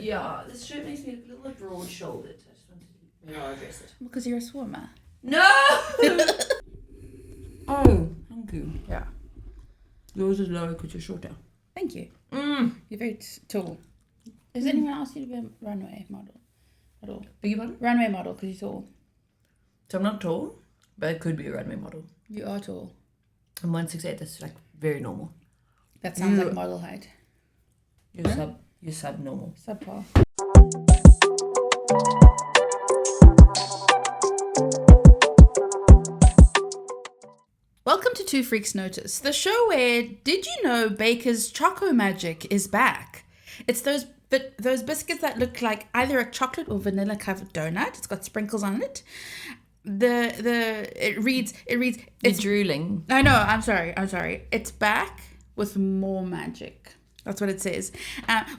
Yeah, this shirt makes me look a little bit broad-shouldered. I just wanted to maybe I'll address it. Because you're a swimmer. No! Oh, thank you. Yeah. Yours is lower because you're shorter. Thank you. Mm. You're very tall. Has anyone asked you to be a runway model at all? Beg your pardon? Runway model because you're tall. So I'm not tall, but I could be a runway model. You are tall. I'm 168. That's like very normal. That sounds like model height. You're subnormal. Subpar. Welcome to Two Freaks Notice, the show where did you know Baker's Choco Magic is back? It's those biscuits that look like either a chocolate or vanilla covered donut. It's got sprinkles on it. It reads. You're It's drooling. I know. I'm sorry. It's back with more magic. That's what it says.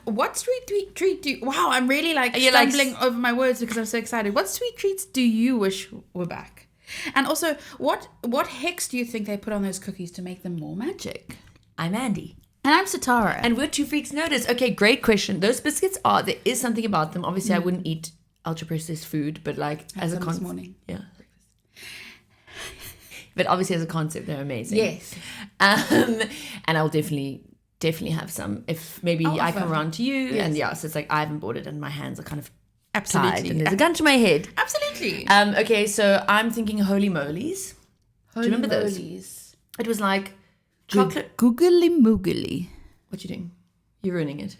What sweet treat do you... Wow, I'm really stumbling over my words because I'm so excited. What sweet treats do you wish were back? And also, what hex do you think they put on those cookies to make them more magic? I'm Andy. And I'm Satara. And we're Two Freaks Notice. Okay, great question. Those biscuits there is something about them. Obviously, I wouldn't eat ultra-processed food, but as a concept... this morning. Yeah. But obviously, as a concept, they're amazing. Yes. And I'll definitely have some if maybe I come around to you. Yes. And so it's like I haven't bought it and my hands are kind of Absolutely. tied and there's a gun to my head. Absolutely. Okay, so I'm thinking Holy Molies. Do you remember those? It was like chocolate. Googly moogly. What you doing? You're ruining it.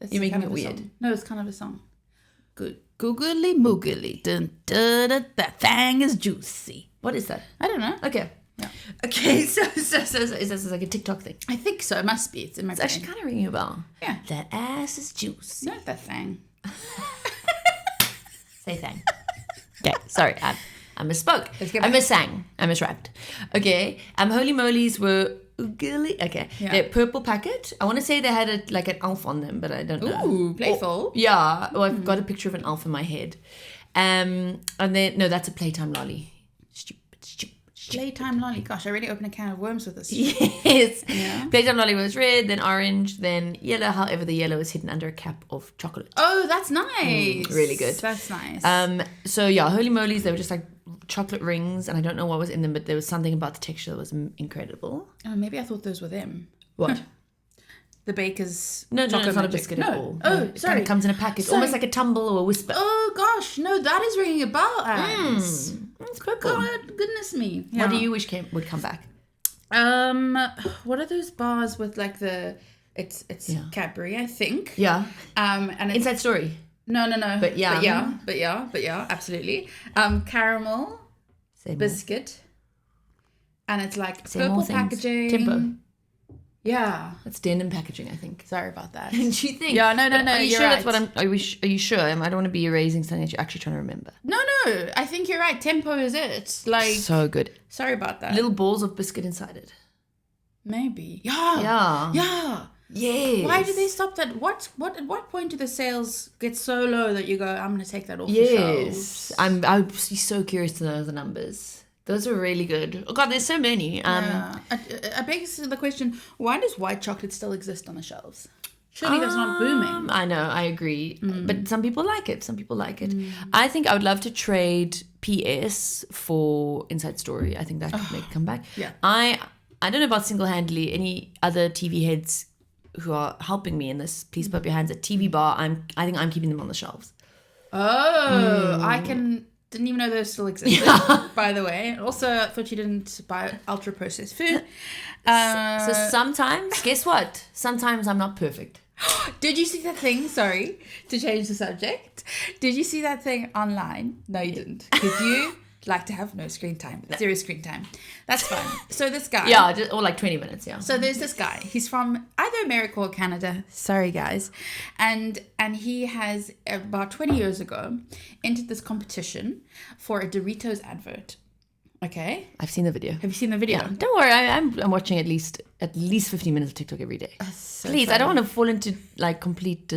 It's You're making kind it of a weird. song. No, it's kind of a song. Good. Googly moogly. Dun, da, da, that thing is juicy. What is that? I don't know. Okay. Yeah. Okay, so is this like a TikTok thing? I think so. It must be. It's in my It's brain. actually kind of ringing a bell. Yeah. That ass is juicy. Not that thing. Say thing. Okay, sorry, I misspoke. Let's get I back. missang. I misrapped. Okay, Holy Molies were oogly. Okay, Yeah. they're purple packet. I want to say they had an elf on them, but I don't know. Ooh, playful. Yeah, I've got a picture of an elf in my head. And then no, that's a Playtime lolly. Stupid. Playtime lolly. Gosh, I really opened a can of worms with this. Yes. Yeah. Playtime lolly was red, then orange, then yellow. However, the yellow is hidden under a cap of chocolate. Oh, that's nice. Really good. That's nice. So yeah, Holy Molies, they were just like chocolate rings, and I don't know what was in them, but there was something about the texture that was incredible. Oh, maybe I thought those were them. What? The baker's No, chocolate it's not a magic. biscuit No. at all. Oh, No, it sorry. kind of comes in a package, Sorry. almost like a tumble or a whisper. Oh gosh, no, that is ringing a bell, Alex. It's purple. God, goodness me. What do you wish would come back? What are those bars with like it's Cadbury, I think. Yeah. And it's Inside Story. no. But yeah. But yeah, absolutely. Caramel Say more. biscuit. And it's like Say purple more things. packaging. Tempo. Yeah. That's denim packaging, I think. Sorry about that. Don't you think? Yeah, no. Are you You're sure right. that's what I'm? Are you sure? I don't want to be erasing something that you're actually trying to remember. No. I think you're right. Tempo is it. Like, So good. sorry about that. Little balls of biscuit inside it. Maybe. Yeah. Yeah. Yeah. Yes. Why did they stop that? At what point do the sales get so low that you go, I'm going to take that off the shelves? Yes. I'd be so curious to know the numbers. Those are really good. Oh God, there's so many. Yeah. I begs the question, why does white chocolate still exist on the shelves? Surely that's not booming. I know, I agree. But some people like it. I think I would love to trade PS for Inside Story. I think that could make a comeback. Yeah. I don't know about single-handedly any other TV heads who are helping me in this. Please put up your hands at TV Bar. I think I'm keeping them on the shelves. Oh, didn't even know those still existed, by the way. Also, I thought you didn't buy ultra-processed food. So sometimes, guess what? Sometimes I'm not perfect. Did you see that thing? Sorry to change the subject. Did you see that thing online? No, you didn't. Because you like to have no screen time, zero screen time. That's fine. So this guy. Yeah, or like 20 minutes, yeah. So there's this guy. He's from either America or Canada. Sorry, guys. And he has, about 20 years ago, entered this competition for a Doritos advert. Okay? I've seen the video. Have you seen the video? Yeah. Don't worry, I'm watching at least 15 minutes of TikTok every day. So Please, funny. I don't want to fall into like complete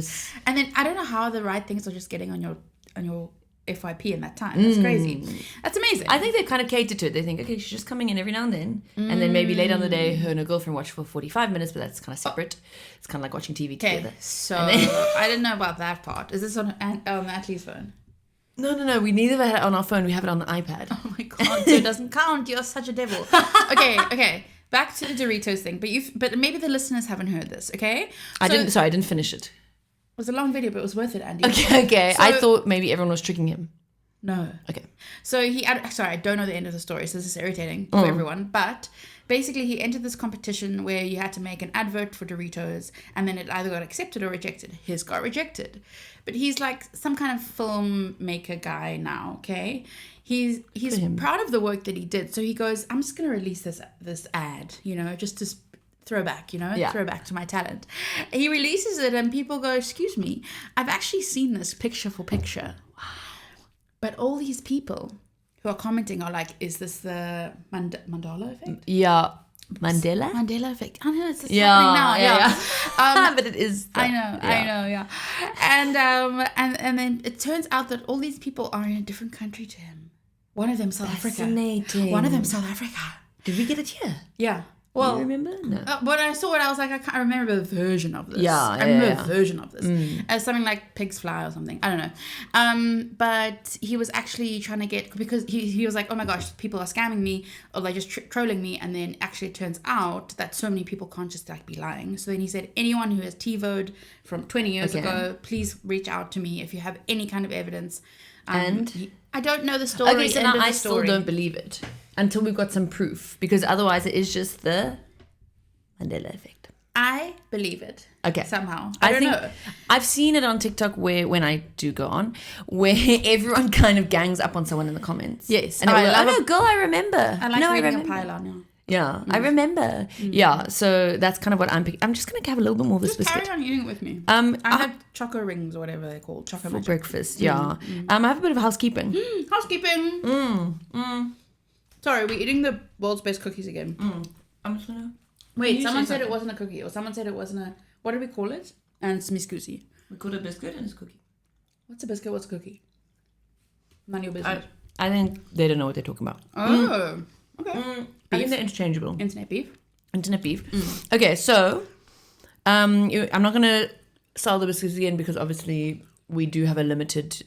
And then I don't know how the right things are just getting on your FYP in that time. That's crazy. That's amazing. I think they kind of cater to it. They think, okay, she's just coming in every now and then. And then maybe later on the day, her and her girlfriend watch for 45 minutes, but that's kind of separate. It's kind of like watching TV together. So I didn't know about that part. Is this on Natalie's phone? No. We neither have it on our phone. We have it on the iPad. Oh my God. So it doesn't count. You're such a devil. Okay. Back to the Doritos thing. But maybe the listeners haven't heard this, okay? I didn't finish it. It was a long video, but it was worth it, Andy. Okay. So, I thought maybe everyone was tricking him. No. Okay. So I don't know the end of the story, so this is irritating for everyone. But basically, he entered this competition where you had to make an advert for Doritos, and then it either got accepted or rejected. His got rejected. But he's like some kind of filmmaker guy now, okay? He's proud of the work that he did. So he goes, I'm just going to release this ad, just to throwback, throwback to my talent. He releases it and people go, excuse me, I've actually seen this picture for picture. But all these people who are commenting are like, is this the Mandela effect? Yeah. Mandela effect. I know it's happening now. Yeah. But it is. I know. Yeah. And then it turns out that all these people are in a different country to him. One of them South Fascinating. Africa. One of them South Africa. Did we get it here? Yeah. Well, do you remember? No. When I saw it, I was like, I can't remember the version of this. I remember the version of this. Something like Pig's Fly or something. I don't know. But he was actually trying to get, because he was like, oh my gosh, people are scamming me or they're just trolling me. And then actually it turns out that so many people can't just like be lying. So then he said, anyone who has TiVo'd from 20 years ago, please reach out to me if you have any kind of evidence. And I don't know the story. Okay, so now I still don't believe it until we've got some proof, because otherwise it is just the Mandela effect. I believe it. Okay. Somehow. I don't know. I've seen it on TikTok when I do go on, where everyone kind of gangs up on someone in the comments. Yes. And girl, I remember. I like reading a pylon, yeah. Yeah, I remember. Yeah, so that's kind of what I'm picking. I'm just going to have a little bit more of this biscuit. Carry on eating it with me. I had choco rings or whatever they're called. Choco for breakfast, yeah. I have a bit of housekeeping. Housekeeping. Sorry, we're eating the world's best cookies again. I'm just going to... Wait, someone said it wasn't a cookie, or someone said it wasn't a... What did we call it? And it's miscusi. We call it a biscuit and it's a cookie. What's a biscuit? What's a cookie? None of your business. I think they don't know what they're talking about. Oh, okay. I think they're interchangeable. Internet beef. Okay, so I'm not going to sell the biscuits again because obviously we do have a limited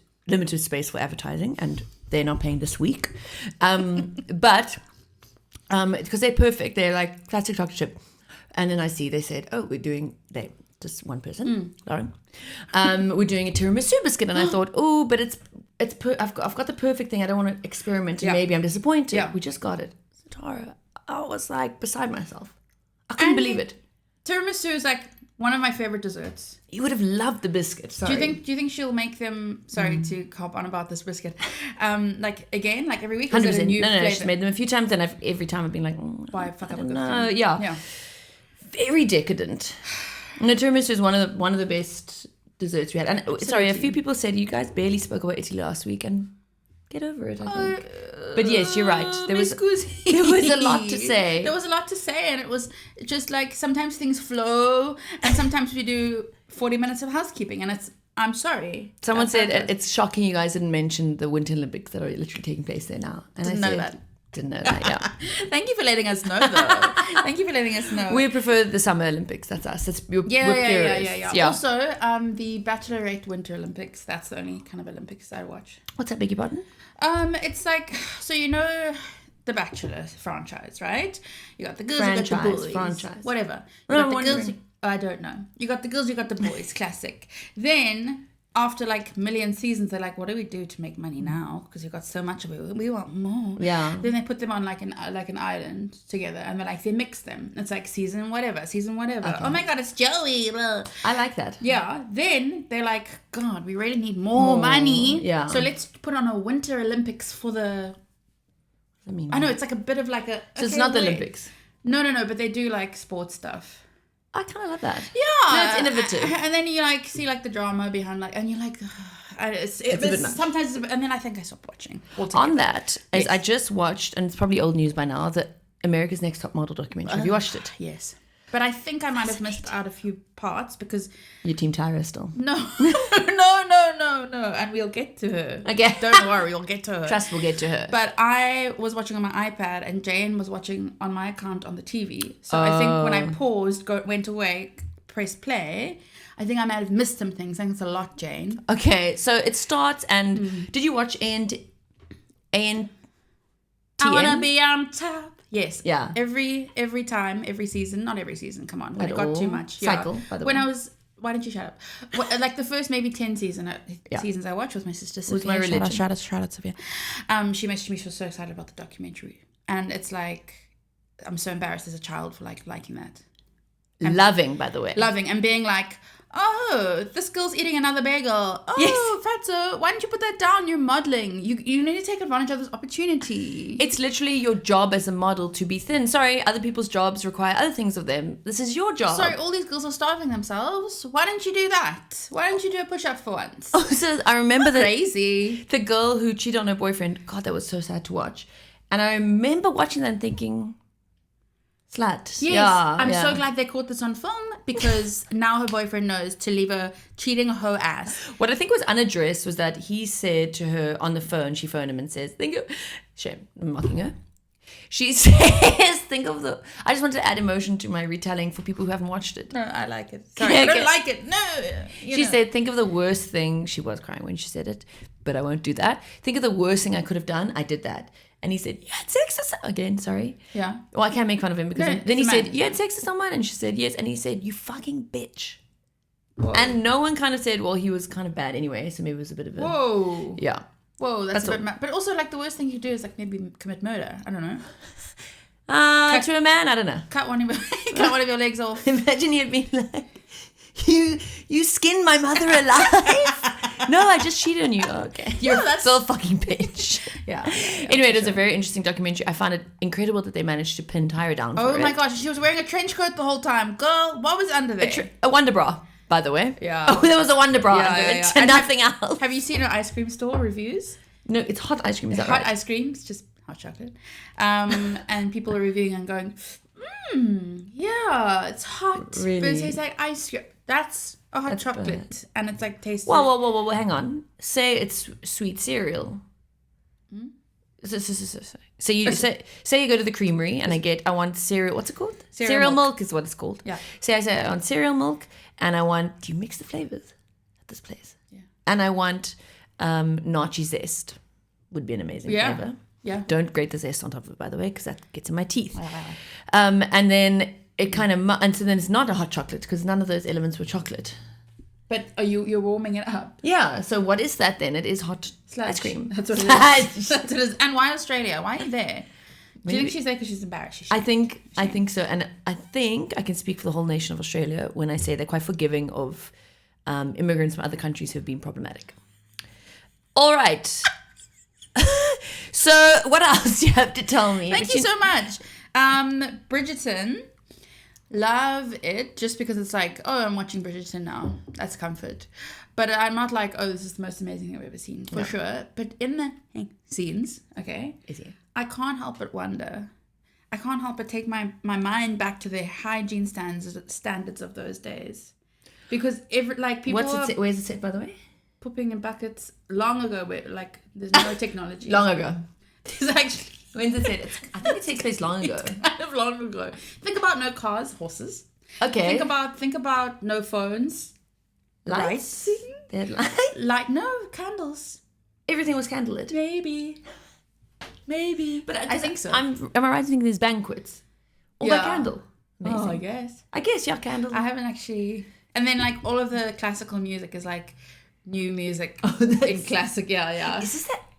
space for advertising and they're not paying this week. But because they're perfect, they're like classic chocolate chip. And then I see they said, oh, just one person, Lauren. We're doing a tiramisu biscuit, and I thought, oh, but I've got the perfect thing. I don't want to experiment, and maybe I'm disappointed. Yeah. We just got it. Tara, I was like beside myself. I couldn't believe it. Tiramisu is like one of my favorite desserts. You would have loved the biscuit. Sorry. Do you think she'll make them? Sorry to hop on about this biscuit. Like again, like every week. 100%. No. She's made them a few times, and every time I've been like, why fuck up a good thing? Yeah. Very decadent. And the tiramisu is one of the best desserts we had. And sorry, a few people said you guys barely spoke about Italy last week, and get over it, I think. But yes, you're right. There was a lot to say. There was a lot to say, and it was just like sometimes things flow, and sometimes we do 40 minutes of housekeeping, and I'm sorry. Someone said it's shocking you guys didn't mention the Winter Olympics that are literally taking place there now. And Didn't know that, yeah. Thank you for letting us know, though. Thank you for letting us know. We prefer the Summer Olympics. That's us. We're purists. Yeah. Also, the Bachelorette Winter Olympics. That's the only kind of Olympics I watch. What's that, beg your pardon? It's like, so you know the Bachelor franchise, right? You got the girls, you got the boys. Franchise. Whatever. You got the girls. I don't know. You got the girls, you got the boys. Classic. Then after like million seasons, they're like, what do we do to make money now? Because you've got so much of it. We want more. Yeah. Then they put them on like an island together, and they mix them. It's like season whatever. Okay. Oh my God, it's Joey. Blah. I like that. Yeah. Then they're like, God, we really need more money. Yeah. So let's put on a Winter Olympics for the... I know, it's like a bit of like a... So it's not the Olympics? No, but they do like sports stuff. I kind of love that. Yeah. No, it's innovative. And then you like see like the drama behind and you're like, it's a bit much. Sometimes, and then I think I stopped watching. On that, yes. I just watched, and it's probably old news by now, the America's Next Top Model documentary. Have you watched it? Yes. But I think I might have missed out a few parts because... Your Team Tyra still? No. and we'll get to her. Okay. Don't worry, we'll get to her. Trust we'll get to her. But I was watching on my iPad and Jane was watching on my account on the TV. So I think when I paused, went away, pressed play, I think I might have missed some things. Thanks a lot, Jane. Okay, so it starts and did you watch ANTN? I wanna be on top. Yes. Yeah. Every time, every season. Not every season. Come on. When it got too much. Cycle, by the way. Why didn't you shut up? Like the first maybe 10 seasons I watched with my sister Sophia. With my religion. Shout out Sophia. She messaged me. She was so excited about the documentary, and it's like I'm so embarrassed as a child for like liking that. And loving, by the way. Loving and being like, oh, this girl's eating another bagel. Oh, yes. Fatso, why don't you put that down? You're modeling. You need to take advantage of this opportunity. It's literally your job as a model to be thin. Sorry, other people's jobs require other things of them. This is your job. Sorry, all these girls are starving themselves. Why don't you do that? Why don't you do a push-up for once? Oh, so I remember Crazy. The girl who cheated on her boyfriend. God, that was so sad to watch. And I remember watching that and thinking, slut. Yes, I'm so glad they caught this on film because now her boyfriend knows to leave her cheating her ass. What I think was unaddressed was that he said to her on the phone, she phoned him and says, shame, I'm mocking her. She says, I just wanted to add emotion to my retelling for people who haven't watched it. No, I like it. Sorry, I don't like it. No. She said, think of the worst thing. She was crying when she said it, but I won't do that. Think of the worst thing I could have done. I did that. And he said, you had sex with someone. Again, sorry. Yeah. Well, I can't make fun of him because then he man. said, you had sex with someone? And she said, yes. And he said, you fucking bitch. Whoa. And no one kind of said, well, he was kind of bad anyway. So maybe it was a bit of a... Whoa. Yeah. Whoa, that's a bit mad. But also, like, the worst thing you could do is, like, maybe commit murder. I don't know. To a man? I don't know. Cut one of your legs off. Imagine he'd been like, you skinned my mother alive. No, I just cheated on you. Oh, okay. You're still a fucking bitch. Yeah. Anyway, it was a very interesting documentary. I found it incredible that they managed to pin Tyra down for it. Oh my gosh, she was wearing a trench coat the whole time. Girl, what was under there? A Wonder Bra, by the way. Yeah. Oh, there was a Wonder Bra under it and nothing else. Have you seen her ice cream store reviews? No, it's hot ice cream. Is that hot right? Ice cream. It's just hot chocolate. And people are reviewing and going, yeah, it's hot. Really? But it tastes like ice cream. That's a hot chocolate. Bad. And it's like tastes. Whoa, hang on. Say it's sweet cereal. So you say you go to the creamery and I want cereal. What's it called? Cereal milk is what it's called. Yeah. Say I want cereal milk and I want. Do you mix the flavors at this place? Yeah. And I want nachi zest. Would be an amazing flavor. Yeah. Don't grate the zest on top of it, by the way, because that gets in my teeth. And then it kind of and so then it's not a hot chocolate because none of those elements were chocolate. But you're warming it up. Yeah. So what is that then? It is hot ice cream. That's what it is. That's what it is. And why Australia? Why are you there? Do you think she's there because she's embarrassed? I think so, and I think I can speak for the whole nation of Australia when I say they're quite forgiving of immigrants from other countries who have been problematic. All right. So what else do you have to tell me? Thank you so much. Bridgerton. Love it just because it's like, oh, I'm watching Bridgerton now. That's comfort. But I'm not like, oh, this is the most amazing thing I've ever seen, for sure. But in the scenes, okay, I can't help but wonder. I can't help but take my mind back to the hygiene standards of those days. Because people where's it set, by the way? Pooping in buckets long ago, where like there's no technology. Long ago. There's actually... When's it set? I think it takes place long ago. It's kind of long ago. Think about no cars, horses. Okay. Think about no phones. Lights. They had Light, no, candles. Everything was candlelit. Maybe. But I think so. Am I right in thinking there's banquets? All that candle. Amazing. Oh, I guess. Candle. I haven't actually. And then like all of the classical music is like new music in classic. Yeah.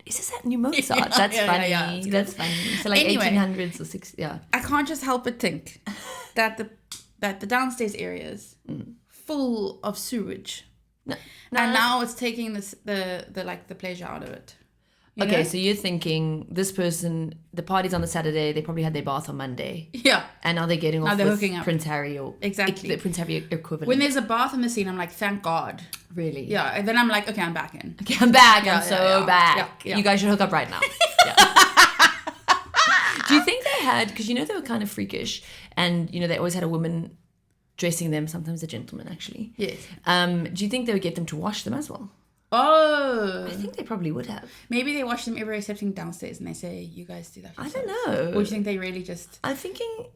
Is this that new Mozart? That's funny. Yeah, that's funny. So like anyway, 1800s or 60s. Yeah. I can't just help but think that the downstairs areas full of sewage. No, and now it's taking the pleasure out of it. Okay, so you're thinking this person, the party's on the Saturday, they probably had their bath on Monday. Yeah. And now they're getting off with hooking up. Prince Harry or exactly the Prince Harry equivalent. When there's a bath in the scene, I'm like, thank God. Really? Yeah. And then I'm like, okay, I'm back in. Okay, I'm back. I'm so back. Yeah. You guys should hook up right now. Do you think they had, because they were kind of freakish and they always had a woman dressing them, sometimes a gentleman actually. Yes. Do you think they would get them to wash them as well? Oh. I think they probably would have. Maybe they watch them everywhere except downstairs and they say, you guys do that for I yourself. don't know. Or do you think they really just... I'm thinking...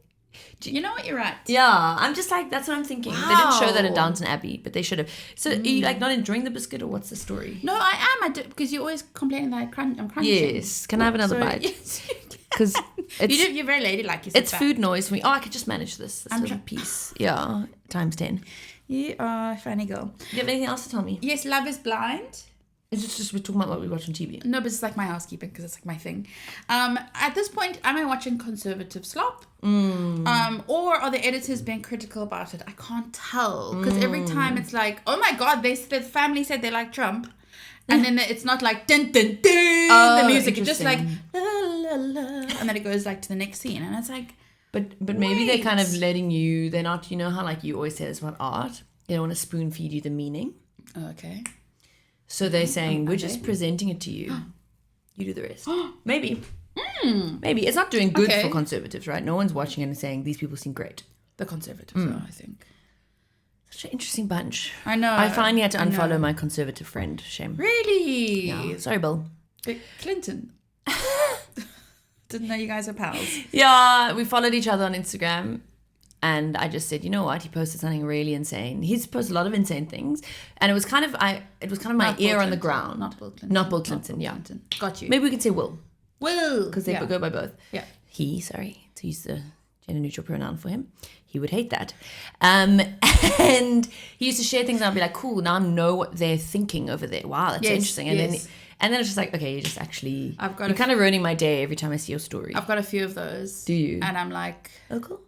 You know what? You're right. Yeah, I'm just like, that's what I'm thinking. They didn't show that in Downton Abbey, but they should have. So are you like not enjoying the biscuit, or what's the story? No, I am. I do, because you're always complaining that I'm crunching. Yes. Can I have another bite? Yes, Because you're very ladylike. You sit it's back. food noise for me. Oh, I could just manage this little piece. Yeah, times 10. You are a funny girl. Do you have anything else to tell me? Yes, Love is Blind. Is it just we're talking about what we watch on TV? No, but it's like my housekeeping because it's like my thing. At this point, am I watching conservative slop? Or are the editors being critical about it? I can't tell because every time it's like, oh my god, the family said they like Trump, and then it's not like dun dun dun the music. It's just like la la la, and then it goes like to the next scene, and it's like, but maybe they're kind of letting you. They're not. You know how like you always say it's about art. They don't want to spoon feed you the meaning. Okay. So they're saying, we're just presenting it to you. You do the rest. Maybe. Maybe. It's not doing good for conservatives, right? No one's watching it and saying, these people seem great. The conservatives are, I think. Such an interesting bunch. I know. I finally had to unfollow my conservative friend. Shame. Really? Yeah. Sorry, Bill. Clinton. Didn't know you guys are pals. Yeah, we followed each other on Instagram. And I just said, you know what? He posted something really insane. He's posted a lot of insane things, and it was kind of my ear on the ground. Not Bill Clinton. Not Bill Clinton. Yeah. Clinton. Got you. Maybe we could say Will, because they go by both. Yeah. He, sorry, to use the gender neutral pronoun for him, he would hate that. And he used to share things, and I'd be like, cool. Now I know what they're thinking over there. Wow, that's interesting. And then it's just like, okay, you're just actually you're kind of ruining my day every time I see your story. I've got a few of those. Do you? And I'm like, oh, cool.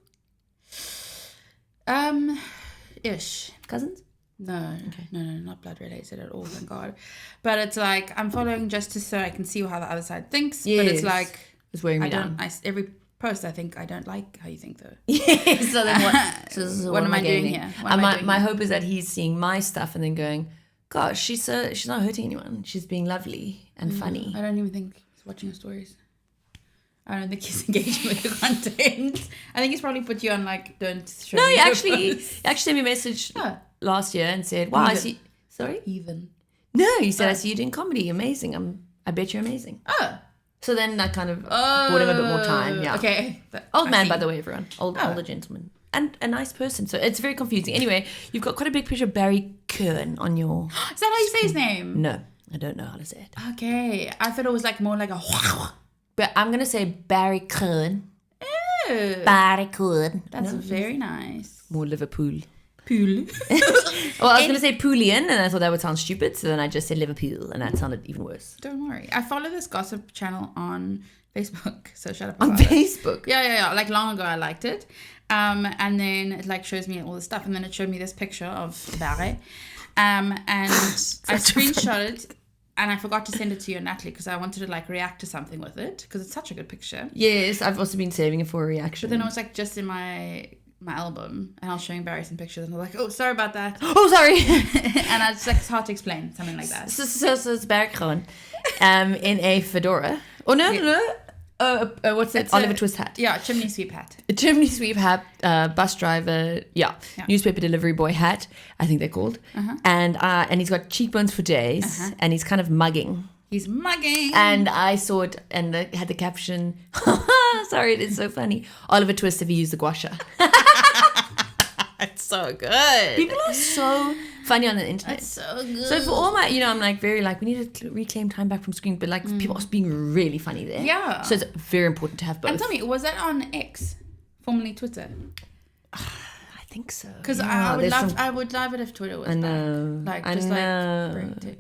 Ish. Cousins? No, not blood related at all, thank God. But it's like I'm following just so I can see how the other side thinks. Yes. But it's like it's wearing me down. Every post I think I don't like how you think though. Yes. So then what am I doing here? My hope is that he's seeing my stuff and then going, gosh, she's not hurting anyone. She's being lovely and funny. I don't even think he's watching your stories. I don't think he's engaging with your content. I think he's probably put you on like, don't show me. No, he actually sent me a message last year and said, wow, I see. Sorry? Even. No, he said, I see you doing comedy. Amazing. I bet you're amazing. Oh. So then that kind of bought him a bit more time. Yeah. Okay. Old man, by the way, everyone. Older gentleman. And a nice person. So it's very confusing. Anyway, you've got quite a big picture of Barry Kern on your... Is that how you say his name? No, I don't know how to say it. Okay. I thought it was like more like a... But I'm going to say Barry Kern. Oh. Barry Kern. That's very nice. More Liverpool. Pool. Well, I was going to say Poolian, and I thought that would sound stupid, so then I just said Liverpool, and that sounded even worse. Don't worry. I follow this gossip channel on Facebook, so shut up. On Facebook? Yeah. Like long ago, I liked it. And then it like shows me all the stuff, and then it showed me this picture of Barry. And I screenshot it. And I forgot to send it to you and Natalie because I wanted to like react to something with it because it's such a good picture. Yes, I've also been saving it for a reaction. But then it was like just in my album and I was showing Barry some pictures and I was like, oh, sorry about that. Oh, sorry. And I just like, it's hard to explain, something like that. So it's Barry Kern in a fedora. Oh, no. What's it? Oliver Twist hat. Yeah, chimney sweep hat. A chimney sweep hat, bus driver, newspaper delivery boy hat, I think they're called. And he's got cheekbones for days, and he's kind of mugging. He's mugging. And I saw it and it had the caption, sorry, it is so funny. Oliver Twist, if you use the gua sha. It's so good. People are so funny on the internet. That's so good. So for all my, I'm like very like, we need to reclaim time back from screen, but like people are being really funny there. Yeah. So it's very important to have both. And tell me, was that on X, formerly Twitter? I think so. Because I would love it if Twitter was back. Like,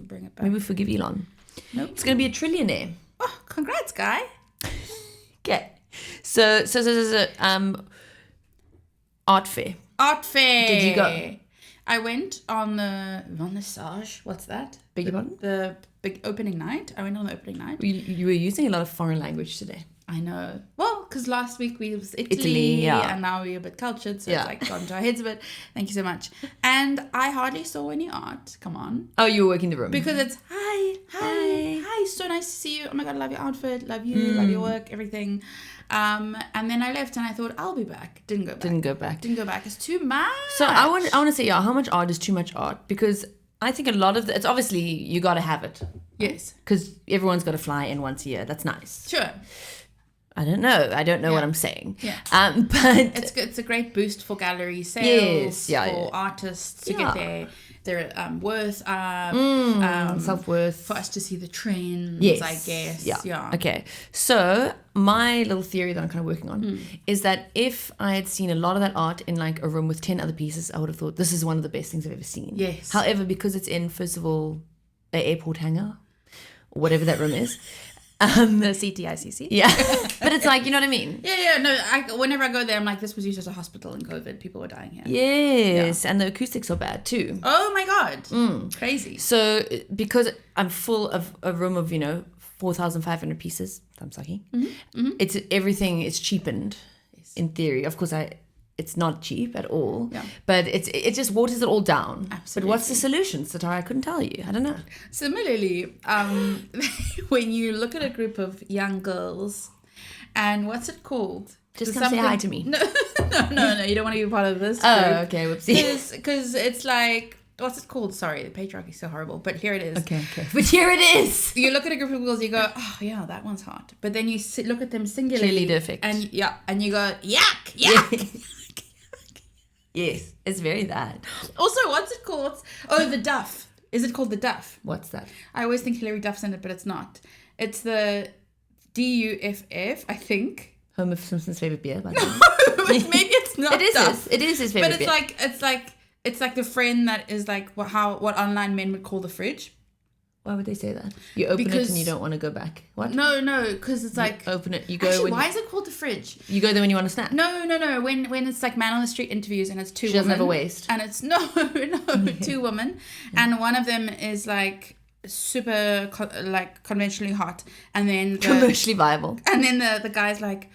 bring it back. Maybe forgive Elon. Nope. It's going to be a trillionaire. Oh, congrats, guy. Okay. So, art fair. Art fair. Did you go? I went on the vernissage. What's that? Beg your pardon? The big opening night. I went on the opening night. You were using a lot of foreign language today. I know. Well, because last week we was Italy and now we're a bit cultured, so it's like gone to our heads a bit. Thank you so much. And I hardly saw any art. Come on. Oh, you were working the room. Because it's, hi, so nice to see you. Oh my God, I love your outfit, love you, love your work, everything. And then I left and I thought, I'll be back. Didn't go back. It's too much. So I want to say, how much art is too much art? Because I think a lot of it's obviously you got to have it. Yes. Because everyone's got to fly in once a year. That's nice. Sure. I don't know what I'm saying. Yeah. But it's good. It's a great boost for gallery sales, for artists to get their worth up, self-worth. for us to see the trends, yes. I guess. Yeah. Okay. So my little theory that I'm kind of working on is that if I had seen a lot of that art in like a room with 10 other pieces, I would have thought this is one of the best things I've ever seen. Yes. However, because it's in, first of all, an airport hangar, or whatever that room is. The CTICC. Yeah. But it's like, you know what I mean? Yeah. No, whenever I go there, I'm like, this was used as a hospital in COVID. People were dying here. Yes. Yeah. And the acoustics are bad too. Oh my God. Crazy. So because I'm full of a room of, 4,500 pieces, I'm lucky. It's everything is cheapened in theory. Of course, it's not cheap at all. Yeah. But it just waters it all down. Absolutely. But what's the solution, Satara? I couldn't tell you. I don't know. Similarly, when you look at a group of young girls, and what's it called? Just come say hi to me. No, you don't want to be part of this. Oh, okay, whoopsie. Because it's like, what's it called? Sorry, the patriarchy is so horrible, but here it is. Okay. But here it is. You look at a group of girls, you go, oh yeah, that one's hot. But then you look at them singularly. Cheerleader effect. And you go, yuck. Yes, it's very that. Also, what's it called? Oh, the Duff. Is it called the Duff? What's that? I always think Hilary Duff's in it, but it's not. It's the DUFF, I think. Homer Simpson's favorite beer, by the way. Maybe it's not. It is his favorite beer. But it's like the friend that is like what online men would call the fridge. Why would they say that? You open it and you don't want to go back. What? No, because it's like... You open it, you go... Actually, why is it called the fridge? You go there when you want a snack. No. When it's like man on the street interviews and it's two women. She doesn't have a waist. And it's... No, two women. And one of them is like super conventionally hot. And then... Commercially viable. And then the guy's like...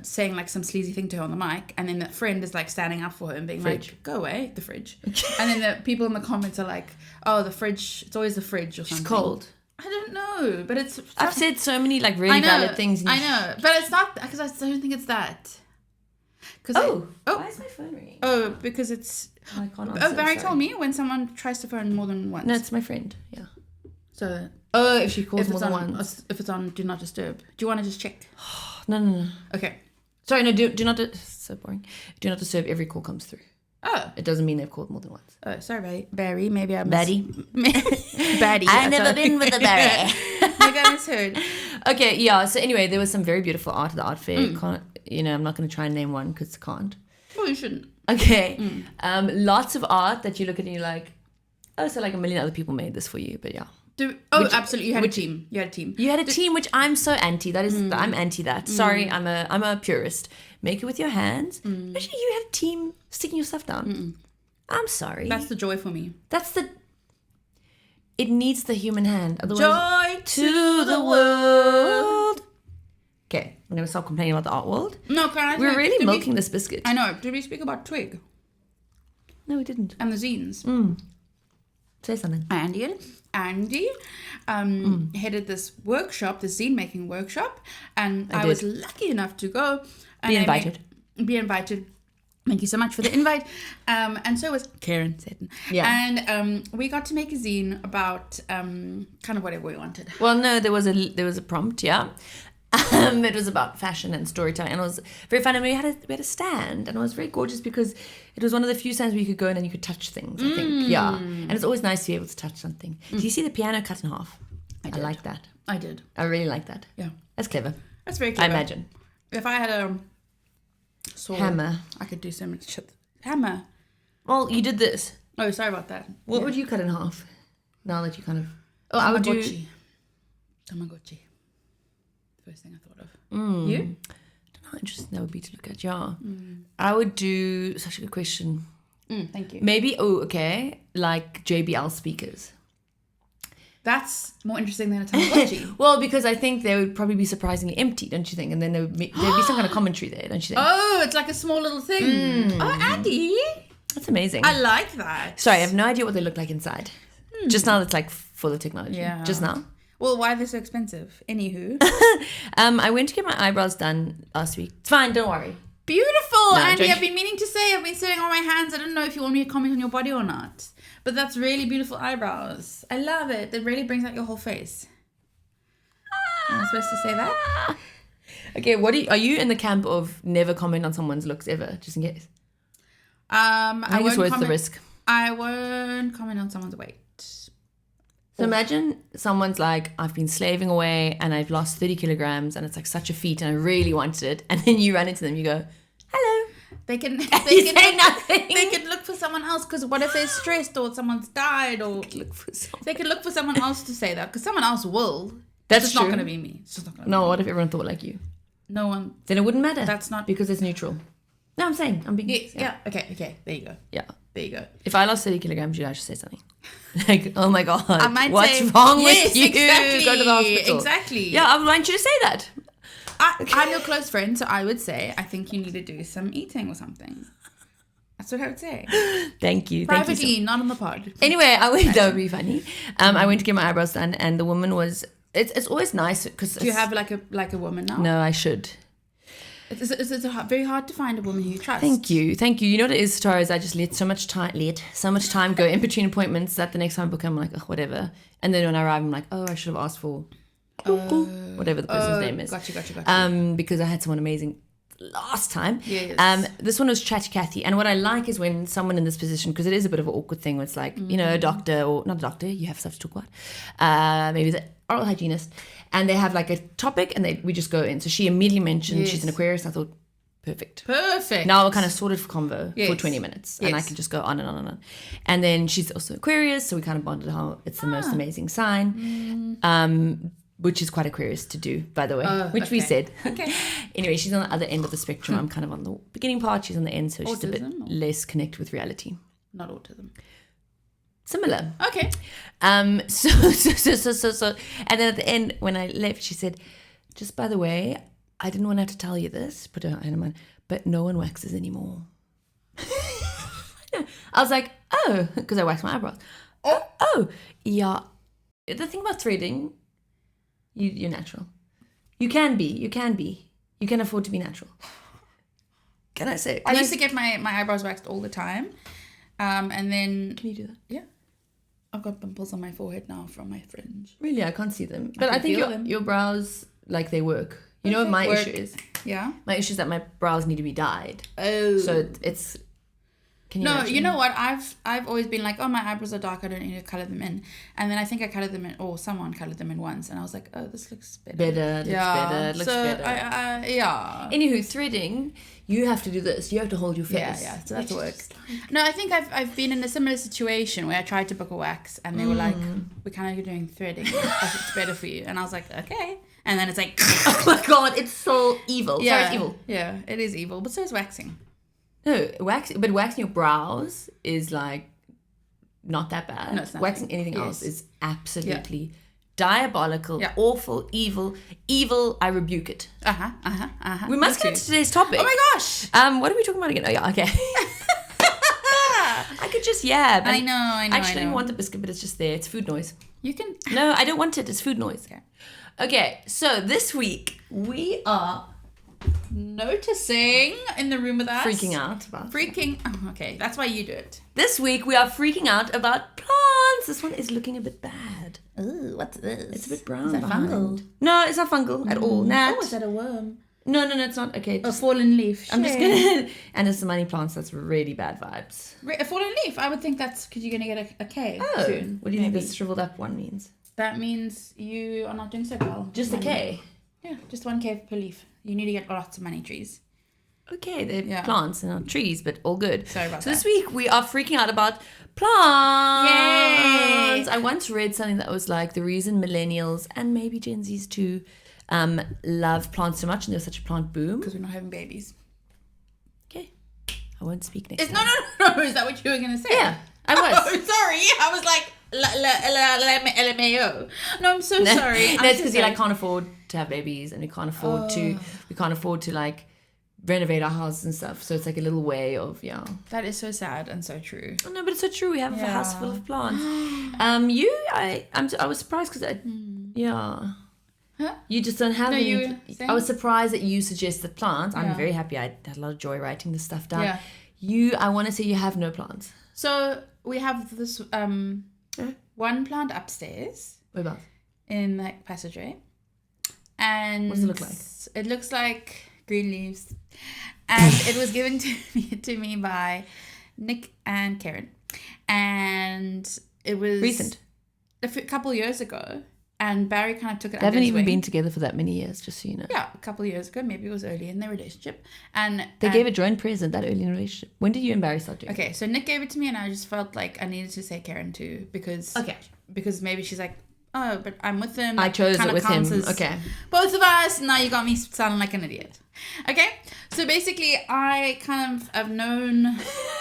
saying like some sleazy thing to her on the mic, and then the friend is like standing up for her and being like, go away, the fridge. And then the people in the comments are like, oh, the fridge, it's always the fridge or something. She's cold. I don't know, but it's... I've said so many like really valid things. I know, but it's not, because I don't think it's that. Why is my phone ringing? Oh, because it's... Oh, I can't answer. Barry told me when someone tries to phone more than once. No, it's my friend. Yeah. So... Oh, if she calls more than once. If it's on Do Not Disturb. Do you want to just check? No. Okay. Sorry, no, do not... So boring. Do Not Disturb, every call comes through. Oh. It doesn't mean they've called more than once. Oh, sorry, Barry. Maybe I Baddie. Baddie. I've never been with a Barry. Maybe I misheard. Okay, yeah. So anyway, there was some very beautiful art at the art fair. I'm not going to try and name one because I can't. Well, you shouldn't. Okay. Lots of art that you look at and you're like, oh, so like a million other people made this for you, but yeah. Absolutely. You had a team. You had a team, which I'm so anti. That is, I'm anti that. Sorry, I'm a purist. Make it with your hands. Actually, you have a team sticking your stuff down. I'm sorry. That's the joy for me. It needs the human hand. Otherwise, joy to the world. Okay, I'm gonna stop complaining about the art world. No, we're really milking this biscuit. I know. Did we speak about Twig? No, we didn't. And the zines. Say something. Andy headed this workshop, the zine making workshop, and I was lucky enough to go and be invited. Thank you so much for the invite. And so was Karen Seton. Yeah. And we got to make a zine about kind of whatever we wanted. Well, no, there was a prompt, yeah. It was about fashion and storytelling, and it was very fun. And we had a stand, and it was very gorgeous because it was one of the few stands where you could go in and you could touch things. I think, yeah. And it's always nice to be able to touch something. Do you see the piano cut in half? I like that. I did. I really like that. Yeah, that's clever. That's very clever. I imagine if I had a sword, hammer, I could do so much shit. Hammer. Well, you did this. Oh, sorry about that. What would you cut in half? Now that you kind of. Oh, I would do Tamagotchi. First thing I thought of. You? I don't know how interesting that would be to look at. Yeah. I would do such a good question. Thank you. Maybe like JBL speakers. That's more interesting than a Tamagotchi. Well, because I think they would probably be surprisingly empty, don't you think? And then there'd be some kind of commentary there, don't you think? Oh, it's like a small little thing. Oh, Andy. That's amazing. I like that. Sorry, I have no idea what they look like inside. Just now it's like full of technology. Yeah. Just now. Well, why are they so expensive? Anywho. I went to get my eyebrows done last week. It's fine, don't worry. Beautiful, Andy. I've been meaning to say, I've been sitting on my hands. I don't know if you want me to comment on your body or not. But that's really beautiful eyebrows. I love it. It really brings out your whole face. Am I supposed to say that? Okay, are you in the camp of never comment on someone's looks ever, just in case? I think it's won't worth the risk. I won't comment on someone's weight. So imagine someone's like, I've been slaving away and I've lost 30 kilograms and it's like such a feat and I really wanted it. And then you run into them, you go, hello. They can say nothing. They could look for someone else, because what if they're stressed or someone's died, or they could look for someone else to say that, because someone else will. That's it's true. not going to be me. It's just not going to No, be what if everyone thought like you? No one. Then it wouldn't matter. That's not because it's neutral. No, I'm saying I'm being. Yeah. Okay. There you go. Yeah. There you go. If I lost 30 kilograms, you'd actually say something. Like, oh my God. I might what's say, wrong yes, with you? Exactly, Go to the hospital. Exactly. Yeah, I would want you to say that. I'm your close friend, so I would say, I think you need to do some eating or something. That's what I would say. Thank you. Privately, not on the pod. Anyway, that would be funny. I went to get my eyebrows done, and the woman was. It's always nice because. Do you have like a woman now? No, I should. It's very hard to find a woman who you trust. Thank you. You know what it is, Tara, is I just let so much time go in between appointments that the next time I book, I'm like, oh, whatever. And then when I arrive, I'm like, oh, I should have asked for whatever the person's name is. Gotcha. Because I had someone amazing last time. Yes. This one was Chatty Cathy. And what I like is when someone in this position, because it is a bit of an awkward thing where it's like, you know, a doctor or not a doctor, you have stuff to talk about. Maybe the oral hygienist. And they have like a topic and we just go in. So she immediately mentioned she's an Aquarius. And I thought, perfect. Now we're kind of sorted for convo for 20 minutes. And I can just go on and on and on. And then she's also Aquarius. So we kind of bonded how it's the most amazing sign. Which is quite Aquarius to do, by the way, which we said. Okay. Anyway, she's on the other end of the spectrum. I'm kind of on the beginning part. She's on the end, so she's a bit less connected with reality. Not autism. Similar. Okay. So, and then at the end, when I left, she said, just by the way, I didn't want to have to tell you this, but no one waxes anymore. I was like, oh, because I wax my eyebrows. Oh, yeah. The thing about threading, you're natural. You can be. You can afford to be natural. Can I say? I used to get my eyebrows waxed all the time. And then... Can you do that? Yeah. I've got pimples on my forehead now from my fringe. Really? I can't see them. But I think your brows, like, they work. You know what my issue is? Yeah? My issue is that my brows need to be dyed. Oh. So it's... Can you imagine? You know what? I've always been like, oh, my eyebrows are dark, I don't need to colour them in. And then I think I coloured them in, or someone coloured them in once, and I was like, oh, this looks better. It looks better. Yeah. Anywho, threading, you have to do this. You have to hold your face. Yeah. So that's work. No, I think I've been in a similar situation where I tried to book a wax, and they were like, we're kind of doing threading. It's better for you. And I was like, okay. And then it's like, oh my God, it's so evil. Yeah. Sorry, it's evil. Yeah, it is evil, but so is waxing. No, waxing your brows is like not that bad. No, it's nothing. Waxing anything else is absolutely diabolical, awful, evil. I rebuke it. We must get to today's topic. Oh my gosh! What are we talking about again? Oh yeah, okay. I could just but I know. I actually don't want the biscuit, but it's just there. It's food noise. You can. No, I don't want it. It's food noise. Okay. So this week we are noticing in the room with us. Freaking out about. Okay, that's why you do it. This week we are freaking out about plants. This one is looking a bit bad. Ooh, what's this? It's a bit brown. Is that fungal? No, it's not fungal at all. Nat. Oh, is that a worm? No, it's not. Okay. A fallen leaf. I'm just gonna. And it's the money plants. That's really bad vibes. A fallen leaf. I would think that's because you're gonna get a K soon. What do you think this shriveled up one means? That means you are not doing so well. Just a K. Yeah, just 1K per leaf. You need to get lots of money trees. Okay, they're plants and not trees, but all good. Sorry about that. So this that. week we are freaking out about plants. Yay! I once read something that was like the reason millennials and maybe Gen Zs too love plants so much and there's such a plant boom. Because we're not having babies. Okay. I won't speak next time. No. Is that what you were going to say? Yeah, I was. Oh, sorry. I was like, LMAO. No, I'm so sorry. That's because you like can't afford to have babies and we can't afford to like renovate our houses and stuff. So it's like a little way of That is so sad and so true. Oh, no, but it's so true. We have a house full of plants. I was surprised because Huh? You just don't have any. I was surprised that you suggested plants. I'm very happy. I had a lot of joy writing this stuff down. Yeah. I want to say you have no plants. So we have this one plant upstairs. What about? In the passageway. And what does it look like? It looks like green leaves. And it was given to me by Nick and Karen. And it was recent. A couple years ago. And Barry kind of took it. They haven't even been together for that many years, just so you know. Yeah, a couple of years ago. Maybe it was early in their relationship. And they gave a joint present that early in the relationship. When did you and Barry start doing it? Okay, so Nick gave it to me, and I just felt like I needed to say Karen too, because maybe she's like, oh, but I'm with him. I chose it with him. Okay. Both of us. Now you got me sounding like an idiot. Okay, so basically I kind of have known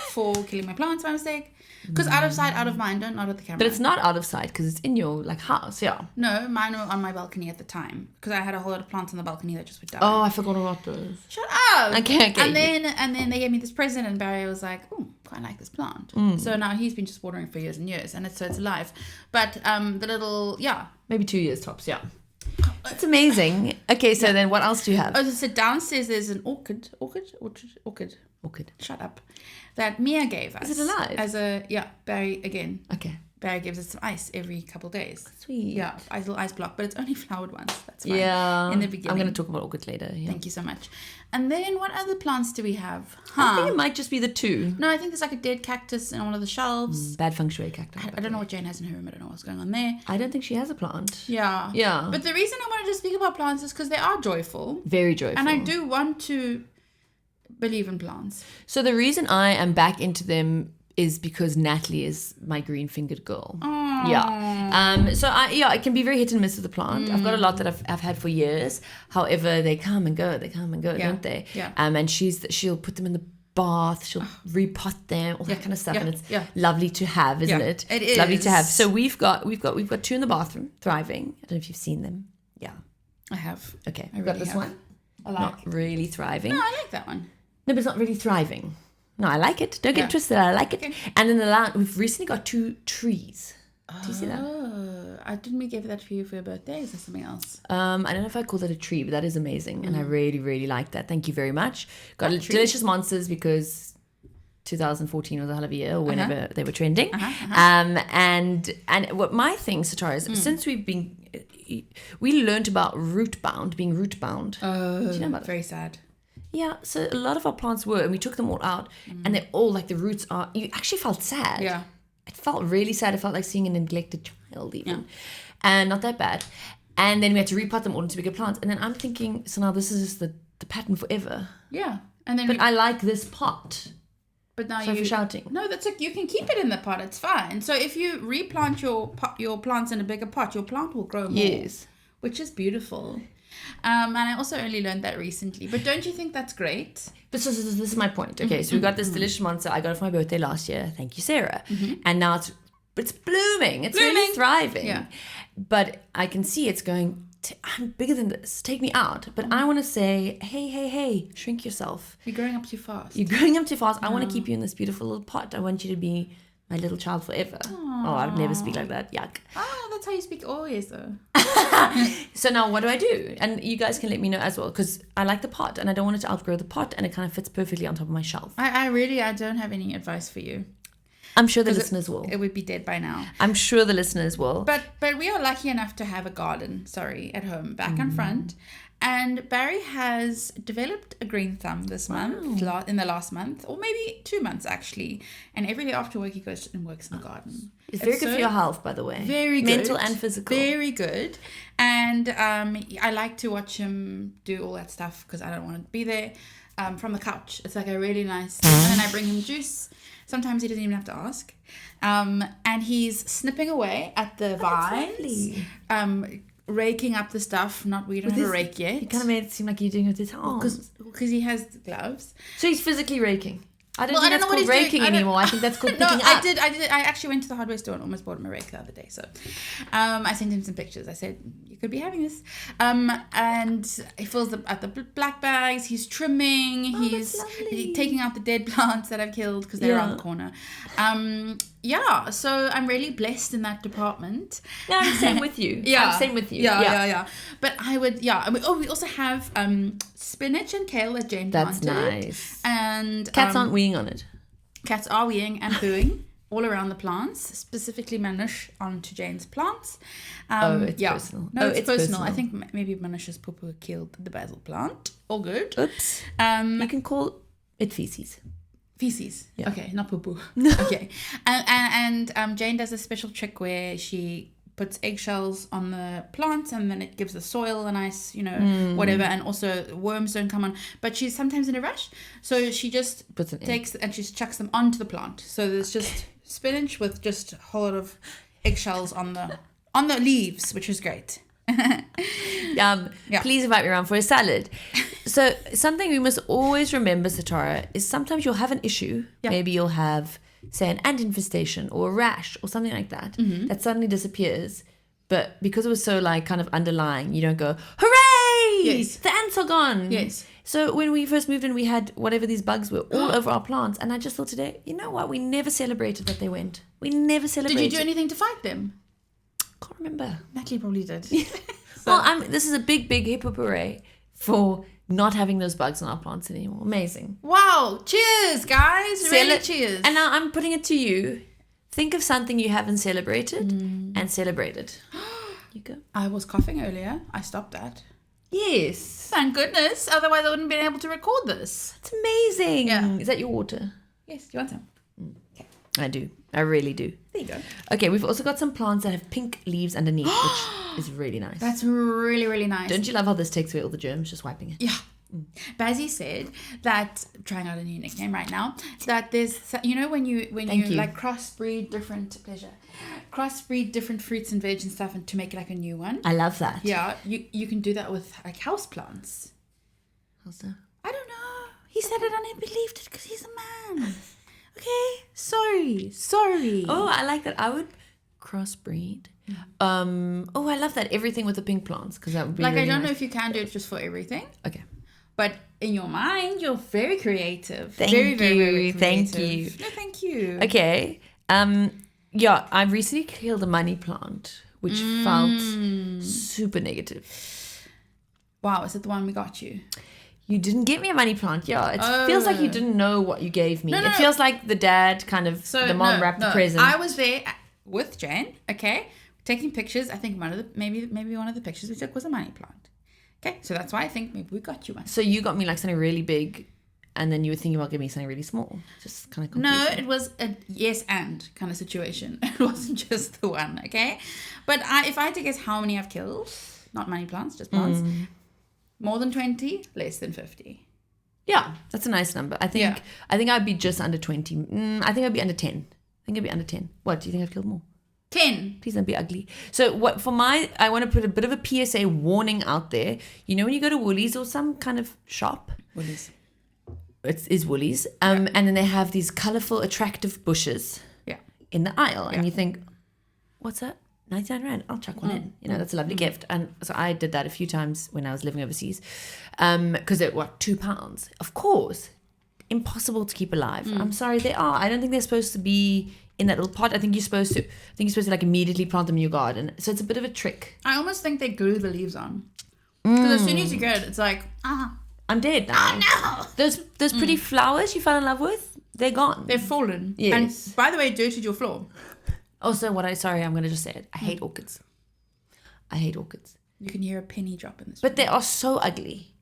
for killing my plants by mistake. Because out of sight, out of mind, don't nod at the camera. But it's not out of sight because it's in your house, yeah. No, mine were on my balcony at the time because I had a whole lot of plants on the balcony that just would die. Oh, I forgot about those. Shut up. Okay. And then they gave me this present, and Barry was like, "Oh, quite like this plant." So now he's been just watering for years and years, and it's alive. But the little maybe 2 years tops, yeah. It's amazing. Okay, so then what else do you have? Oh, so downstairs there's an orchid. Shut up. That Mia gave us. Is it alive? Barry again. Okay. Barry gives us some ice every couple of days. Sweet. Yeah, little ice block, but it's only flowered once. That's fine. Yeah. In the beginning. I'm going to talk about orchids later. Yeah. Thank you so much. And then what other plants do we have? I think it might just be the two. No, I think there's like a dead cactus in one of the shelves. Bad feng shui cactus. I don't know what Jane has in her room. I don't know what's going on there. I don't think she has a plant. Yeah. Yeah. But the reason I wanted to speak about plants is because they are joyful. Very joyful. And I do want to believe in plants. So the reason I am back into them is because Natalie is my green-fingered girl. Aww. Yeah. So it can be very hit and miss with the plant. I've got a lot that I've had for years. However, they come and go, don't they? Yeah. And she'll put them in the bath, she'll repot them, all that kind of stuff, and it's lovely to have, isn't it? It is. It's lovely to have. So we've got two in the bathroom, thriving. I don't know if you've seen them. Yeah. I have. Okay. I We've got this one. I like. Not really thriving. No, I like that one. No, but it's not really thriving. No, I like it. Don't get twisted. I like it. And in the lounge, we've recently got 2 trees. Do you see that? Oh, I didn't we give that for you for your birthday? Is there something else? I don't know if I call that a tree, but that is amazing. And I really, really like that. Thank you very much. Got Delicious Monsters because 2014 was a hell of a year, or whenever they were trending. And what my thing, Satara, is since we learned about being root bound. Oh, do you know about that? Very sad. Yeah, so a lot of our plants were, and we took them all out, and they're all like the roots are. You actually felt sad. Yeah, it felt really sad. It felt like seeing a neglected child, even, and not that bad. And then we had to repot them all into bigger plants. And then I'm thinking, so now this is just the pattern forever. Yeah, and then but I like this pot. But now Sorry for shouting. No, that's okay. You can keep it in the pot. It's fine. So if you replant your plants in a bigger pot, your plant will grow more. Yes, which is beautiful. And I also only learned that recently. But don't you think that's great? But so this is my point. Okay, so we got this delicious monster. I got it for my birthday last year. Thank you, Sarah. And now it's blooming. It's really thriving. Yeah. But I can see it's going, I'm bigger than this. Take me out. But I want to say, hey, shrink yourself. You're growing up too fast. You're growing up too fast. I want to keep you in this beautiful little pot. I want you to be my little child forever. Aww. Oh, I'd never speak like that. Yuck. Oh, that's how you speak always, though. So now what do I do? And you guys can let me know as well, because I like the pot and I don't want it to outgrow the pot, and it kind of fits perfectly on top of my shelf. I don't have any advice for you. I'm sure the listeners will. It would be dead by now. I'm sure the listeners will. But we are lucky enough to have a garden, at home, back and front. And Barry has developed a green thumb this month, in the last month, or maybe 2 months actually. And every day after work, he goes and works in the garden. It's very good for your health, by the way. Very good. Mental and physical. Very good. And I like to watch him do all that stuff because I don't want to be there from the couch. It's like a really nice thing. And then I bring him juice. Sometimes he doesn't even have to ask. And he's snipping away at the vines. Raking up the stuff. We don't have a rake yet. You kind of made it seem like you're doing it with his arms. Because he has gloves. So he's physically raking. I don't think that's called raking anymore. I think that's called picking up. I did. I actually went to the hardware store and almost bought him a rake the other day. So I sent him some pictures. I said, you could be having this. And he fills up the black bags. He's trimming. He's taking out the dead plants that I've killed because they're around the corner. So I'm really blessed in that department. No, I'm same with you. I'm same with you. Yeah. But I would, we also have spinach and kale that Jane planted. That's nice. And cats aren't weeing on it. Cats are weeing and pooing. all around the plants, specifically Manush onto Jane's plants. It's personal. No, it's personal. I think maybe Manush's poo-poo killed the basil plant. All good. Oops. You can call it feces. Feces. Yeah. Okay, not poo-poo. Okay. And Jane does a special trick where she puts eggshells on the plants and then it gives the soil a nice, whatever, and also worms don't come on. But she's sometimes in a rush, so she just takes and she chucks them onto the plant. So there's just spinach with just a whole lot of eggshells on the leaves, which is great. Please invite me around for a salad. So something we must always remember, Sitara, is sometimes you'll have an issue. Yeah. Maybe you'll have, say, an ant infestation or a rash or something like that that suddenly disappears. But because it was so like kind of underlying, you don't go, hooray! Yes. The ants are gone. Yes. So when we first moved in, we had whatever these bugs were all over our plants. And I just thought today, you know what? We never celebrated that they went. We never celebrated. Did you do anything to fight them? Can't remember. Natalie probably did. Well, this is a big, big hip hooray for not having those bugs on our plants anymore. Amazing. Wow. Cheers, guys. Really cheers. And now I'm putting it to you. Think of something you haven't celebrated and celebrate it. You go. I was coughing earlier. I stopped that. Yes. Thank goodness. Otherwise, I wouldn't have been able to record this. It's amazing. Yeah. Is that your water? Yes. Do you want some? Okay. I do. I really do. There you go. Okay, we've also got some plants that have pink leaves underneath, which is really nice. That's really, really nice. Don't you love how this takes away all the germs, just wiping it? Yeah. Bazzy said that, trying out a new nickname right now, that there's, when you like crossbreed different different fruits and veg and stuff and to make it like a new one. I love that. Yeah, you can do that with like houseplants. How's that? I don't know. He said it and I believed it because he's a man. Okay, sorry. Oh, I like that. I would crossbreed. I love that. Everything with the pink plants, because that would be like, really I don't nice. know if you can do it just for everything. Okay. But in your mind, you're very creative. Thank very, you. very, very creative. Thank you. No, thank you. Okay. I recently killed a money plant, which felt super negative. Wow, is it the one we got you? You didn't get me a money plant. Yeah, it feels like you didn't know what you gave me. No. It feels like the dad kind of, the mom wrapped the present. I was there with Jen, okay, taking pictures. I think maybe one of the pictures we took was a money plant. Okay, so that's why I think maybe we got you one. So you got me like something really big, and then you were thinking about giving me something really small. Just kind of confusing. No, it was a yes and kind of situation. It wasn't just the one, okay? But if I had to guess how many I've killed, not money plants, just plants, more than 20, less than 50. Yeah, that's a nice number. I think I'd be just under 20. I think I'd be under 10. I think I'd be under 10. What, do you think I've killed more? 10. Please don't be ugly. So I want to put a bit of a PSA warning out there. You know when you go to Woolies or some kind of shop? Woolies. It is Woolies. And then they have these colourful, attractive bushes in the aisle. And you think, what's that? 99 Rand. I'll chuck one in. That's a lovely gift. And so I did that a few times when I was living overseas. Because it was £2. Of course. Impossible to keep alive. I'm sorry, they are. I don't think they're supposed to be in that little pot. I think you're supposed to like immediately plant them in your garden. So it's a bit of a trick. I almost think they glue the leaves on. Because as soon as you get it, it's like, I'm dead now. Oh no! Those pretty flowers you fell in love with, they're gone. They've fallen. Yes. And by the way, dirtied your floor. Also, I'm going to just say it. I hate orchids. I hate orchids. You can hear a penny drop in this. But they are so ugly.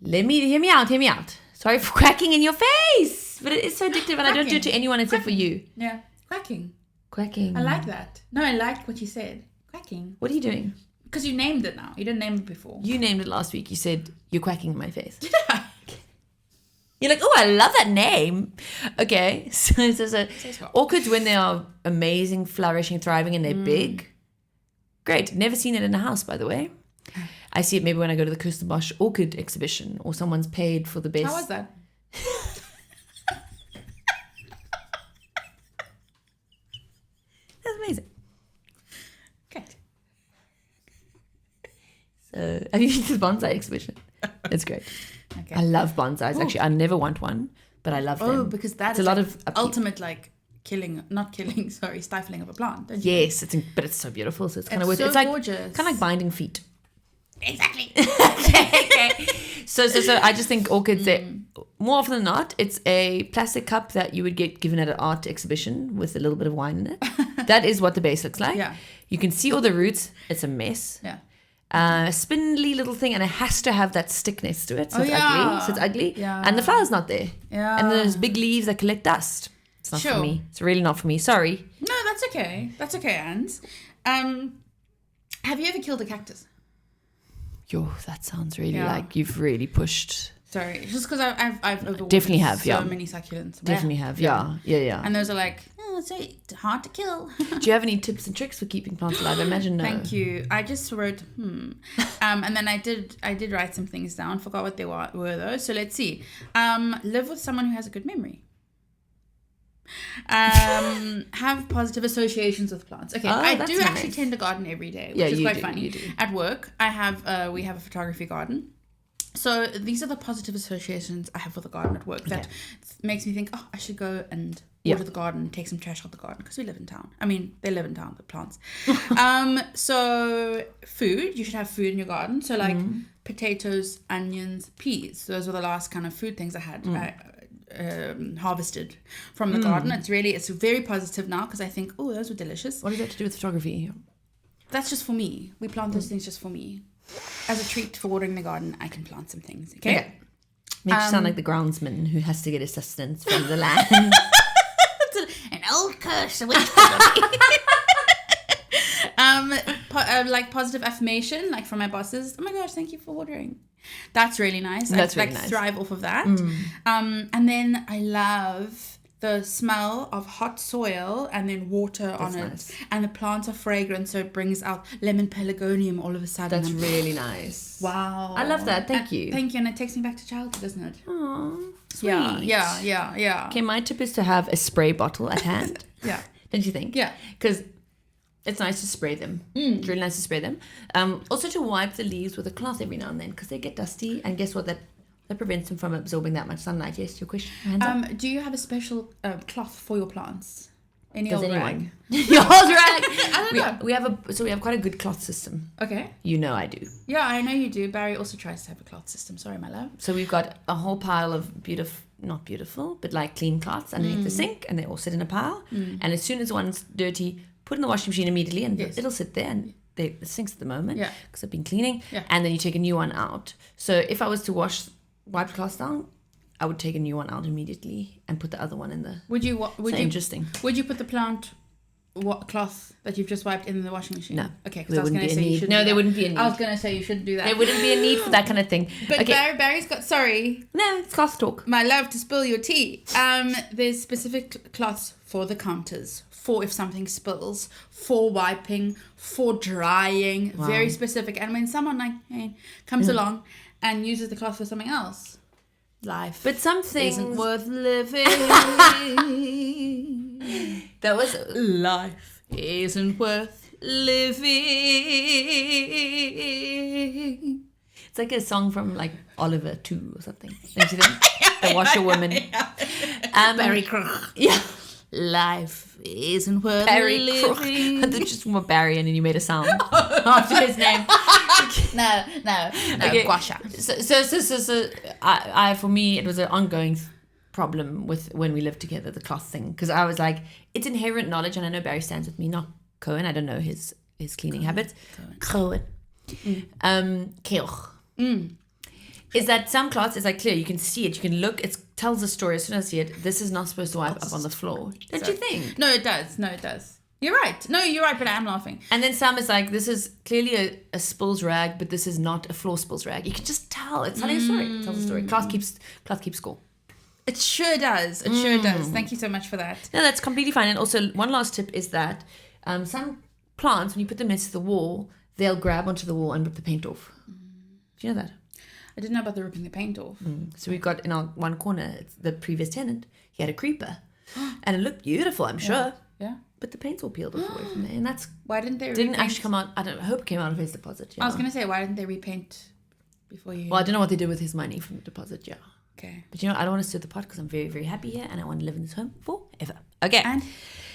Hear me out. Sorry for cracking in your face. But it is so addictive, and I don't do it to anyone except for you. Yeah. Quacking. I like that. No, I like what you said. Quacking. What are you doing? Because you named it now. You didn't name it before. You named it last week. You said, you're quacking in my face. Did I? You're like, oh, I love that name. Okay. So orchids, when they are amazing, flourishing, thriving, and they're big. Great. Never seen it in a house, by the way. I see it maybe when I go to the Kirstenbosch orchid exhibition or someone's paid for the best. How was that? That's amazing. Great. So, have you been to the bonsai exhibition? It's great. Okay. I love bonsais. Actually, I never want one, but I love them. Oh, because that's a lot of ultimate stifling of a plant. Don't you? Yes, but it's so beautiful. So it's kind of so it's like gorgeous. kind of like binding feet. Exactly. okay. So I just think orchids, more often than not, it's a plastic cup that you would get given at an art exhibition with a little bit of wine in it. That is what the base looks like. Yeah. You can see all the roots. It's a mess. Yeah. A spindly little thing, and it has to have that stick next to it. So it's ugly. So it's ugly. Yeah. And the flower's not there. Yeah. And those big leaves that collect dust. It's not for me. It's really not for me. Sorry. No, that's okay. That's okay, Anne. Have you ever killed a cactus? Yo, that sounds really like you've really pushed. Sorry, just because I've overwatered definitely have, so many succulents. Definitely have, yeah. And those are like, it's so hard to kill. Do you have any tips and tricks for keeping plants alive? I imagine no. Thank you. I just wrote and then I did write some things down. Forgot what they were though. So let's see. Live with someone who has a good memory. Have positive associations with plants. Okay, I do actually tend to garden every day, which is quite funny. At work, we have a photography garden. So these are the positive associations I have with the garden at work that makes me think, I should go and water the garden, take some trash out the garden, because we live in town. I mean, they live in town, the plants. So food, you should have food in your garden. So like potatoes, onions, peas. Those were the last kind of food things I had. Harvested from the garden. It's very positive now because I think, those were delicious. What does that to do with photography? That's just for me. We plant those things just for me. As a treat for watering the garden, I can plant some things. Okay. Makes you sound like the groundsman who has to get assistance from the land. An old curse. Like positive affirmation, like from my bosses. Oh my gosh, thank you for watering. That's really nice. That's really nice. Thrive off of that. And then I love the smell of hot soil and then water on it. Nice. And the plants are fragrant, so it brings out lemon pelargonium all of a sudden. That's really nice. Wow. I love that. Thank you. Thank you. And it takes me back to childhood, doesn't it? Aww, sweet. Yeah. Okay, my tip is to have a spray bottle at hand. Yeah. Don't you think? Yeah. Because it's nice to spray them. It's really nice to spray them. Also to wipe the leaves with a cloth every now and then because they get dusty. And guess what? That prevents them from absorbing that much sunlight. Yes, your question. Hands up. Do you have a special cloth for your plants? Any Does old anyone? rag? Your old rag. I don't know. We have quite a good cloth system. Okay. You know I do. Yeah, I know you do. Barry also tries to have a cloth system. Sorry, my love. So we've got a whole pile of not beautiful, but like clean cloths underneath the sink, and they all sit in a pile. And as soon as one's dirty, put in the washing machine immediately, and it'll sit there. And the sink's at the moment because I've been cleaning. Yeah. And then you take a new one out. So if I was to wipe the cloths down, I would take a new one out immediately and put the other one in the. Interesting. Would you put the plant cloth that you've just wiped in the washing machine? No. Okay, because I was going to say you shouldn't. No, there wouldn't be a need. I was going to say you shouldn't do that. There wouldn't be a need for that kind of thing. But okay. Barry's got. Sorry. No, it's cloth talk. My love, to spill your tea. There's specific cloths for the counters. For if something spills, for wiping, for drying, very specific. And when someone comes along and uses the cloth for something else, life. But something isn't worth living. That was life isn't worth living. It's like a song from like Oliver 2 or something. Don't you think? The Washerwoman. Barry Crook. Yeah. Life isn't worth living. I just want Barry and then you made a sound after his name. No. Okay. Guasha. So I for me it was an ongoing problem with when we lived together, the cloth thing, because I was like, it's inherent knowledge, and I know Barry stands with me, not Cohen. I don't know his cleaning habits. Cohen. Keoch. Is that some cloths is like clear, you can see it, you can look, it tells a story as soon as I see it. This is not supposed to wipe up on the floor. Don't you think? No, it does. You're right. No, you're right, but I'm laughing. And then some is like, this is clearly a spills rag, but this is not a floor spills rag. You can just tell. It's telling a story. It tells a story. Cloth keeps score. It sure does. It sure does. Thank you so much for that. No, that's completely fine. And also, one last tip is that some plants, when you put them next to the wall, they'll grab onto the wall and rip the paint off. Do you know that? I didn't know about the ripping the paint off. So we've got in our one corner, the previous tenant, he had a creeper. And it looked beautiful, I'm sure. Yeah. But the paint's all peeled off away from there. And that's... Why didn't they Didn't actually come out... I hope it came out of his deposit, yeah. I was going to say, why didn't they repaint before you... Well, I don't know what they did with his money from the deposit, yeah. Okay. But I don't want to stir the pot because I'm very, very happy here and I want to live in this home forever. Okay. And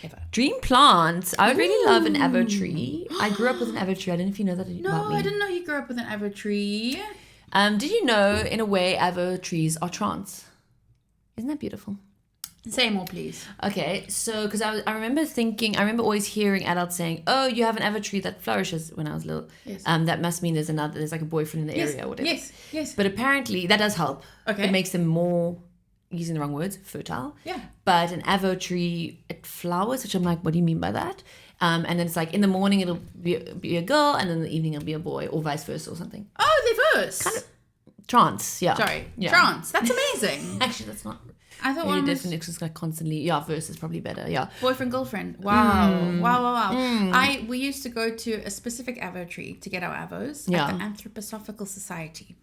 ever. Dream plants. I would really love an avo tree. I grew up with an avo tree. I don't know if you know that about me. No, I didn't know you grew up with an avo tree. Did you know, in a way, avo trees are trance? Isn't that beautiful? Say more, please. Okay, so because I remember always hearing adults saying, "Oh, you have an avo tree that flourishes." When I was little, Yes. That must mean there's like a boyfriend in the area or whatever. Yes. But apparently that does help. Okay. It makes them more, using the wrong words, fertile. Yeah. But an avo tree, it flowers, which I'm like, what do you mean by that? And then it's like in the morning it'll be a girl, and then in the evening it'll be a boy, or vice versa, or something. Oh, they're verse. Kind of trance, yeah. Sorry, Yeah. trance. That's amazing. Actually, that's not. I thought Maybe one was definitely because like constantly. Yeah, verse is probably better. Yeah. boyfriend, girlfriend. Wow. We used to go to a specific avo tree to get our avos Yeah. at the Anthroposophical Society.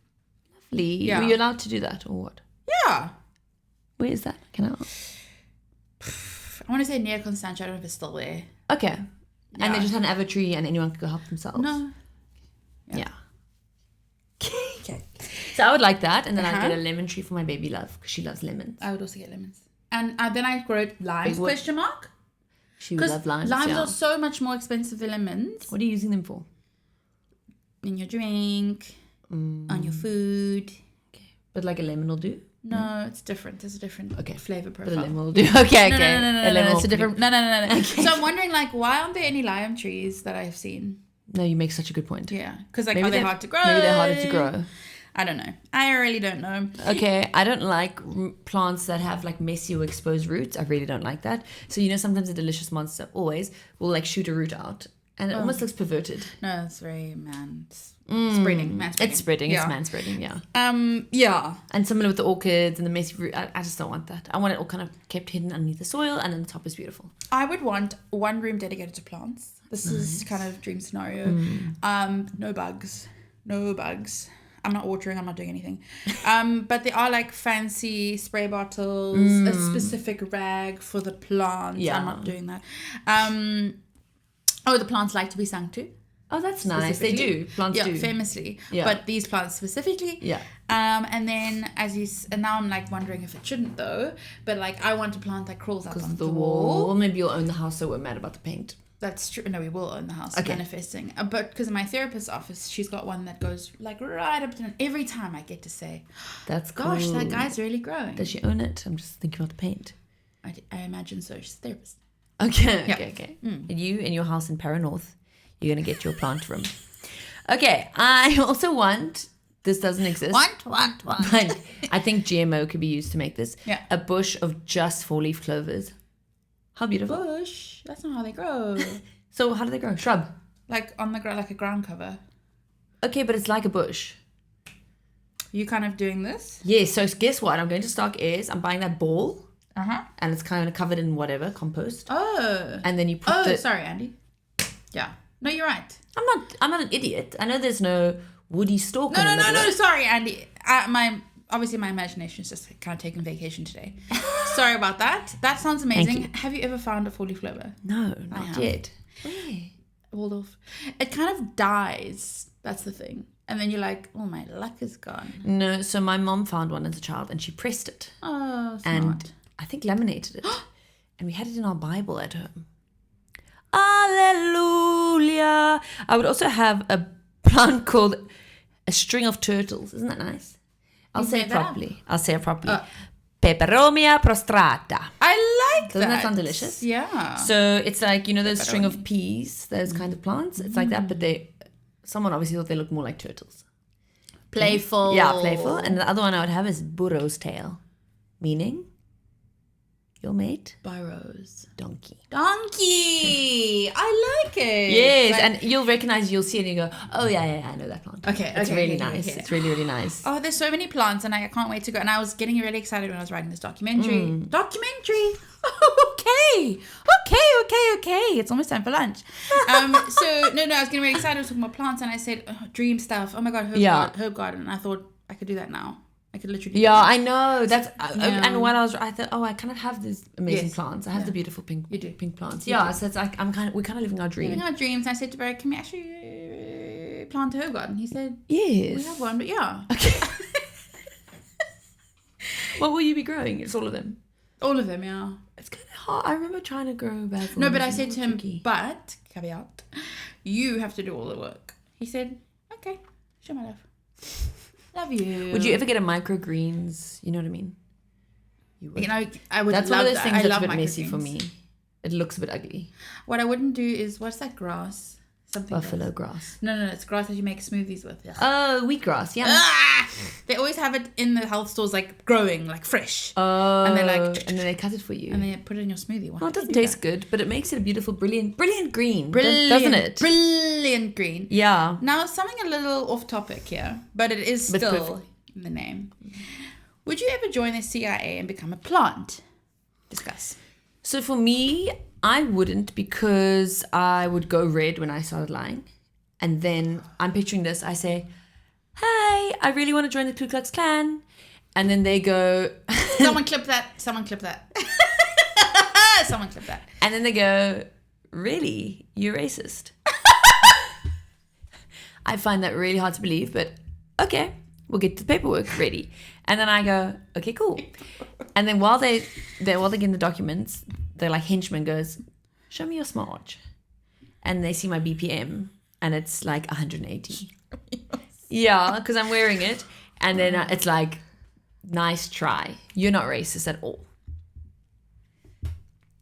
Lovely. Yeah. Were you allowed to do that or what? Yeah. Where is that? Can I? I want to say near Constantia. I don't know if it's still there. Okay. Yeah. And they just had an avo tree, and anyone could go help themselves. No. Yeah. Okay. So I would like that, and then I'd get a lemon tree for my baby love because she loves lemons. I would also get lemons. And then I wrote limes, Big what? question mark. She would love limes. Limes yeah. are so much more expensive than lemons. What are you using them for? In your drink, on your food. Okay. But like a lemon will do? No, it's different. There's a different flavor But a profile. lemon will do. Okay, No, okay. no, it's a different. No. Okay. So I'm wondering, like, why aren't there any lime trees that I've seen? No, you make such a good point. Yeah, because like, Maybe are they hard to grow? Maybe they're harder to grow. I don't know. I really don't know. Okay, I don't like plants that have like messy or exposed roots. I really don't like that. So sometimes a delicious monster will like shoot a root out, and it almost looks perverted. No, it's very spreading. It's spreading. Yeah. It's man spreading. Yeah. Yeah. And similar with the orchids and the messy root. I just don't want that. I want it all kind of kept hidden underneath the soil, and then the top is beautiful. I would want one room dedicated to plants. This is kind of dream scenario. No bugs. I'm not watering, I'm not doing anything. But there are like fancy spray bottles, a specific rag for the plants. Yeah. I'm not doing that. The plants like to be sung to. Oh, that's nice. They do. Plants do. Famously. Yeah. But these plants specifically. Yeah. And then and now I'm like wondering if it shouldn't though. But like I want a plant that crawls up on the wall. Well, maybe you'll own the house, so we're mad about the paint. That's true. No, we will own the house. Okay. Manifesting. But because in my therapist's office, she's got one that goes like right up to, and every time I get to say, That's cool. gosh, that guy's really growing. Does she own it? I'm just thinking about the paint. I imagine so. She's a therapist. Okay. Yeah. Okay. And you in your house in Paranorth, you're going to get your plant room. Okay. I also want, this doesn't exist. Want. But I think GMO could be used to make this. Yeah. A bush of just 4-leaf clovers. How beautiful. Bush. That's not how they grow. So how do they grow? Shrub. Like on the ground, like a ground cover. Okay, but it's like a bush. You kind of doing this? Yes, so guess what? I'm going to Stark Airs. I'm buying that ball. Uh-huh. And it's kind of covered in whatever, compost. Oh. And then you put sorry, Andy. Yeah. No, you're right. I'm not an idiot. I know there's no woody stalk. No. Sorry, Andy. My imagination is just kind of taking vacation today. Sorry about that. That sounds amazing. Have you ever found a 4-leaf clover? No, not yet. Waldorf. It kind of dies. That's the thing. And then you're like, oh, my luck is gone. No, so my mom found one as a child and she pressed it. Oh, smart. And I think laminated it. And we had it in our Bible at home. Alleluia. I would also have a plant called a string of turtles. Isn't that nice? I'll say it properly. Peperomia prostrata. I like Doesn't that sound delicious? Yeah. So it's like, those string of peas, those kind of plants. It's like that, but someone obviously thought they looked more like turtles. Playful. Yeah, playful. And the other one I would have is burro's tail, meaning your mate. Burrows. Donkey. I like it. Yes, and you'll see it and you go, oh, yeah, I know that plant. Okay, It's really nice. okay. It's really, really nice. Oh, there's so many plants and I can't wait to go. And I was getting really excited when I was writing this documentary. Documentary! Okay. It's almost time for lunch. I was getting really excited. I was talking about plants and I said, dream stuff. Oh my God, herb garden. And I thought I could do that now. I could literally. Yeah, I know. And when I thought, I kind of have these amazing plants. I have the beautiful pink plants. Yeah, so it's like we're kind of living our dream. Living our dreams. And I said to Barry, can we actually plant a herb garden? He said, yes. We have one, but yeah. Okay. What will you be growing? It's all of them. All of them, yeah. It's kind of hard. I remember trying to grow basil. No, but I said to him, but caveat, you have to do all the work. He said, okay, show my love. Love you. Would you ever get a microgreens? You know what I mean? You know, I would. That's love one of those that. things I that's love a bit messy for microgreens. me. It looks a bit ugly. What I wouldn't do is, what's that grass? Something Buffalo grass. No, it's grass that you make smoothies with. Ugh. Oh, wheatgrass. Yeah. They always have it in the health stores, like growing, like fresh. Oh. And they're like, and then they cut it for you. and they put it in your smoothie. Why Well, it would they doesn't do taste good, but it makes it a beautiful, brilliant green. Brilliant, Doesn't it? Brilliant green. Yeah. Now, something a little off topic here, but it is But still perfect. in the name. Would you ever join the CIA and become a plant? Discuss. So for me, I wouldn't, because I would go red when I started lying. And then I'm picturing this. I say, "Hi, I really want to join the Ku Klux Klan." And then they go, Someone clip that. Someone clip that. Someone clip that. and then they go, "Really? You're racist?" I find that really hard to believe, but okay, we'll get the paperwork ready. And then I go, "Okay, cool." And then while they're getting the documents, their like henchman goes, "Show me your smartwatch." And they see my BPM, and it's like 180. Yeah, because I'm wearing it. And then it's like, "Nice try. You're not racist at all."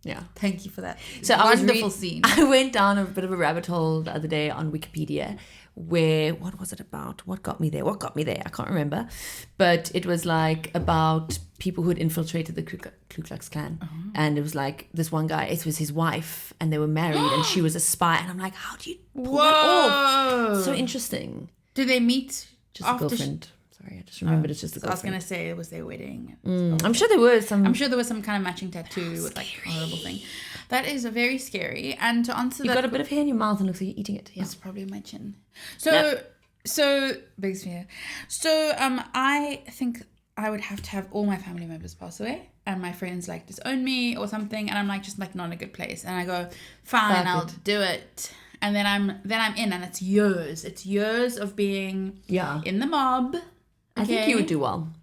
Yeah. Thank you for that. So I was wonderful scene. I went down a bit of a rabbit hole the other day on Wikipedia where, what was it about? What got me there? I can't remember. But it was like about people who had infiltrated the Ku Klux Klan. And it was like this one guy, it was his wife, and they were married and she was a spy. And I'm like, how do you pull that off? So interesting. Did they meet Just a after? Sorry, I just remembered it's just a I was girlfriend. gonna say it was their wedding. I'm sure there were some. I'm sure there was some kind of matching tattoo with like a horrible thing. That is very scary. And to answer You that, got a bit of hair in your mouth and looks like you're eating it. Yeah. it's probably my chin. So big sphere. So I think I would have to have all my family members pass away and my friends like disown me or something, and I'm like just like not in a good place. And I go, fine, I'll do it. And then I'm in, and it's years. It's years of being in the mob. I think you would do well.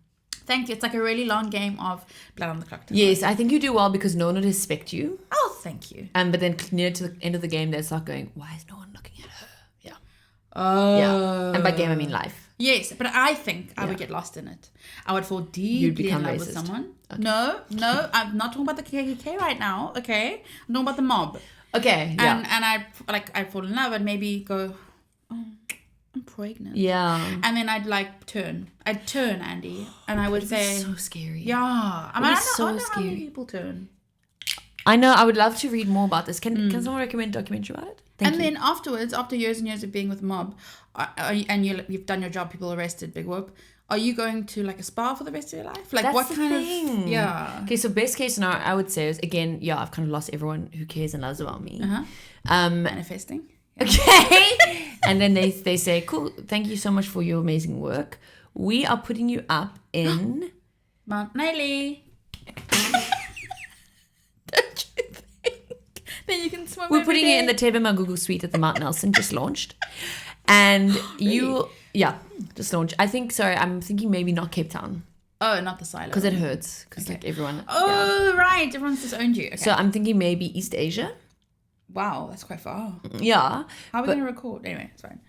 Thank you. It's like a really long game of blood on the clock. Yes, I think you do well because no one would respect you. Oh, thank you. But then near to the end of the game, they start going, "Why is no one looking at her?" Yeah. Oh. Yeah. And by game, I mean life. Yes, but I think I would get lost in it. I would fall deeply in love with someone. Okay. No, I'm not talking about the KKK right now. Okay, I'm talking about the mob. Okay. Yeah. And I'd fall in love and maybe go, "Oh, I'm pregnant." Yeah. And then I'd turn, Andy, and I would say, so scary. Yeah. I It'd be don't so know how scary. many people turn. I know. I would love to read more about this. Can someone recommend a documentary about it? Thank you. Then afterwards, after years and years of being with the mob, and you've done your job, people arrested, big whoop. Are you going to like a spa for the rest of your life? Like, That's what the kind thing. of? Yeah. Okay, so best case scenario, I would say is, again, I've kind of lost everyone who cares and loves about me. Manifesting. Okay. And then they say, "Cool, thank you so much for your amazing work. We are putting you up in Mount Nelly. Don't you think? Then you can swim. We're putting you in the Tebe Magugu suite at the Mount Nelson, just launched. And just launched. I'm thinking maybe not Cape Town. Oh, not the silo. Because it hurts. Because like everyone. Oh, right. Everyone's disowned you. Okay. So I'm thinking maybe East Asia. Wow, that's quite far. Yeah. How are we going to record? Anyway, it's fine.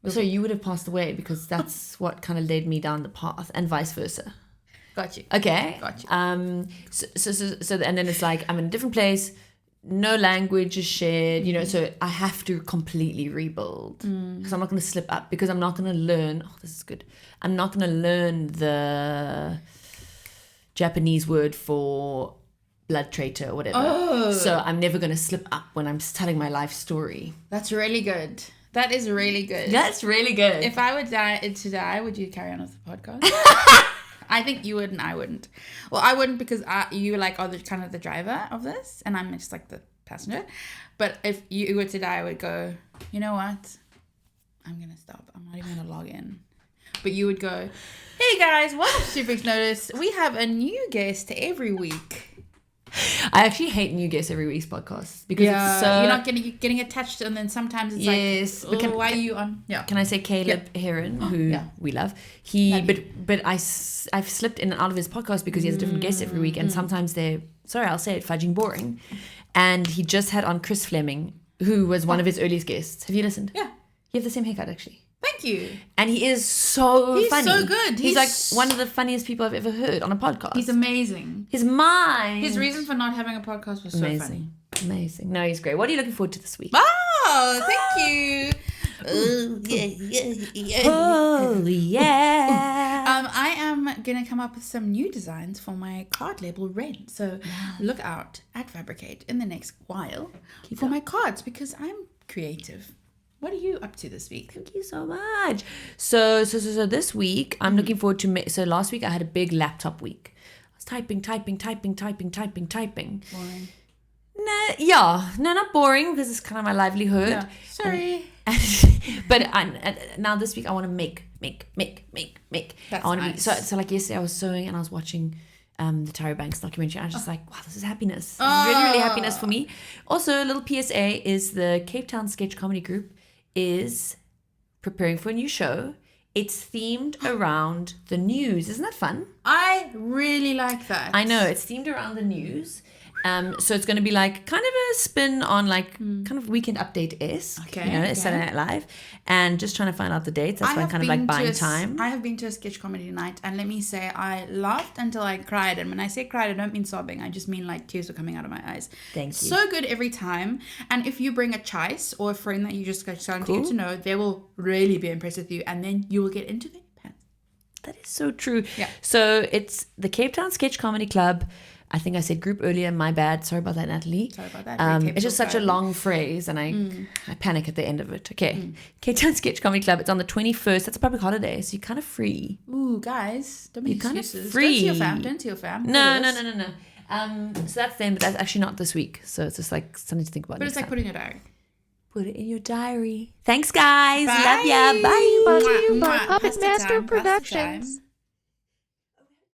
So you would have passed away because that's what kind of led me down the path, and vice versa. Got you. Okay. Got you. So and then it's like I'm in a different place. No language is shared, so I have to completely rebuild because I'm not going to slip up, because I'm not going to learn. Oh, this is good. I'm not going to learn the Japanese word for blood traitor or whatever. Oh. So I'm never going to slip up when I'm telling my life story. That's really good. That is really good. That's really good. If I would die, would you carry on with the podcast? I think you would and I wouldn't. Well, I wouldn't because you are the kind of the driver of this and I'm just like the passenger. But if you were to die, I would go, you know what? I'm going to stop. I'm not even going to log in. But you would go, hey guys, welcome to 2 Weeks Notice. We have a new guest every week. I actually hate new guests every week's podcast because it's so... You're not getting attached, and then sometimes it's like, why are you on? Yeah. Can I say Caleb Heron, who we love? But I've slipped in and out of his podcast because he has different guests every week, and sometimes they're, I'll say it, fudging boring. And he just had on Chris Fleming, who was one of his earliest guests. Have you listened? Yeah. You have the same haircut, actually. Thank you. And he is so funny. He's so good. He's like one of the funniest people I've ever heard on a podcast. He's amazing. His mind. His reason for not having a podcast was so funny. Amazing. No, he's great. What are you looking forward to this week? Oh, thank you. Oh, yeah. Oh, yeah. I am going to come up with some new designs for my card label, Ren. So look out at Fabricate in the next while for my cards because I'm creative. What are you up to this week? Thank you so much. So this week, I'm looking forward to... So last week, I had a big laptop week. I was typing. Boring. No, not boring because it's kind of my livelihood. No, sorry. But now this week I want to make. That's I want to nice. be so like yesterday I was sewing and I was watching the Tyra Banks documentary. I was just like, wow, this is happiness. This is really happiness for me. Also, a little PSA is the Cape Town Sketch Comedy Group is preparing for a new show. It's themed around the news. Isn't that fun? I really like that. I know, it's themed around the news. So it's going to be like kind of a spin on like kind of Weekend Update-esque, Saturday Night Live, and just trying to find out the dates. That's why I'm kind of like buying time. I have been to a sketch comedy night, and let me say I laughed until I cried. And when I say cried, I don't mean sobbing. I just mean like tears were coming out of my eyes. Thank you. So good every time. And if you bring a chice or a friend that you just starting to get to know, they will really be impressed with you, and then you will get into their pants. That is so true. Yeah. So it's the Cape Town Sketch Comedy Club. I think I said group earlier. My bad. Sorry about that, Natalie. Sorry about that. It's just such a long phrase, and I panic at the end of it. Okay. Cape Town Sketch Comedy Club. It's on the 21st. That's a public holiday, so you're kind of free. Ooh, guys, don't make kind of excuses. free. Don't tell your fam. No. So that's then, but that's actually not this week. So it's just like something to think about. But it's like put in your diary. Put it in your diary. Thanks, guys. Bye. Love ya. Bye. Brought to you by Mwah. Puppet Pasta Master time, pasta Productions. time.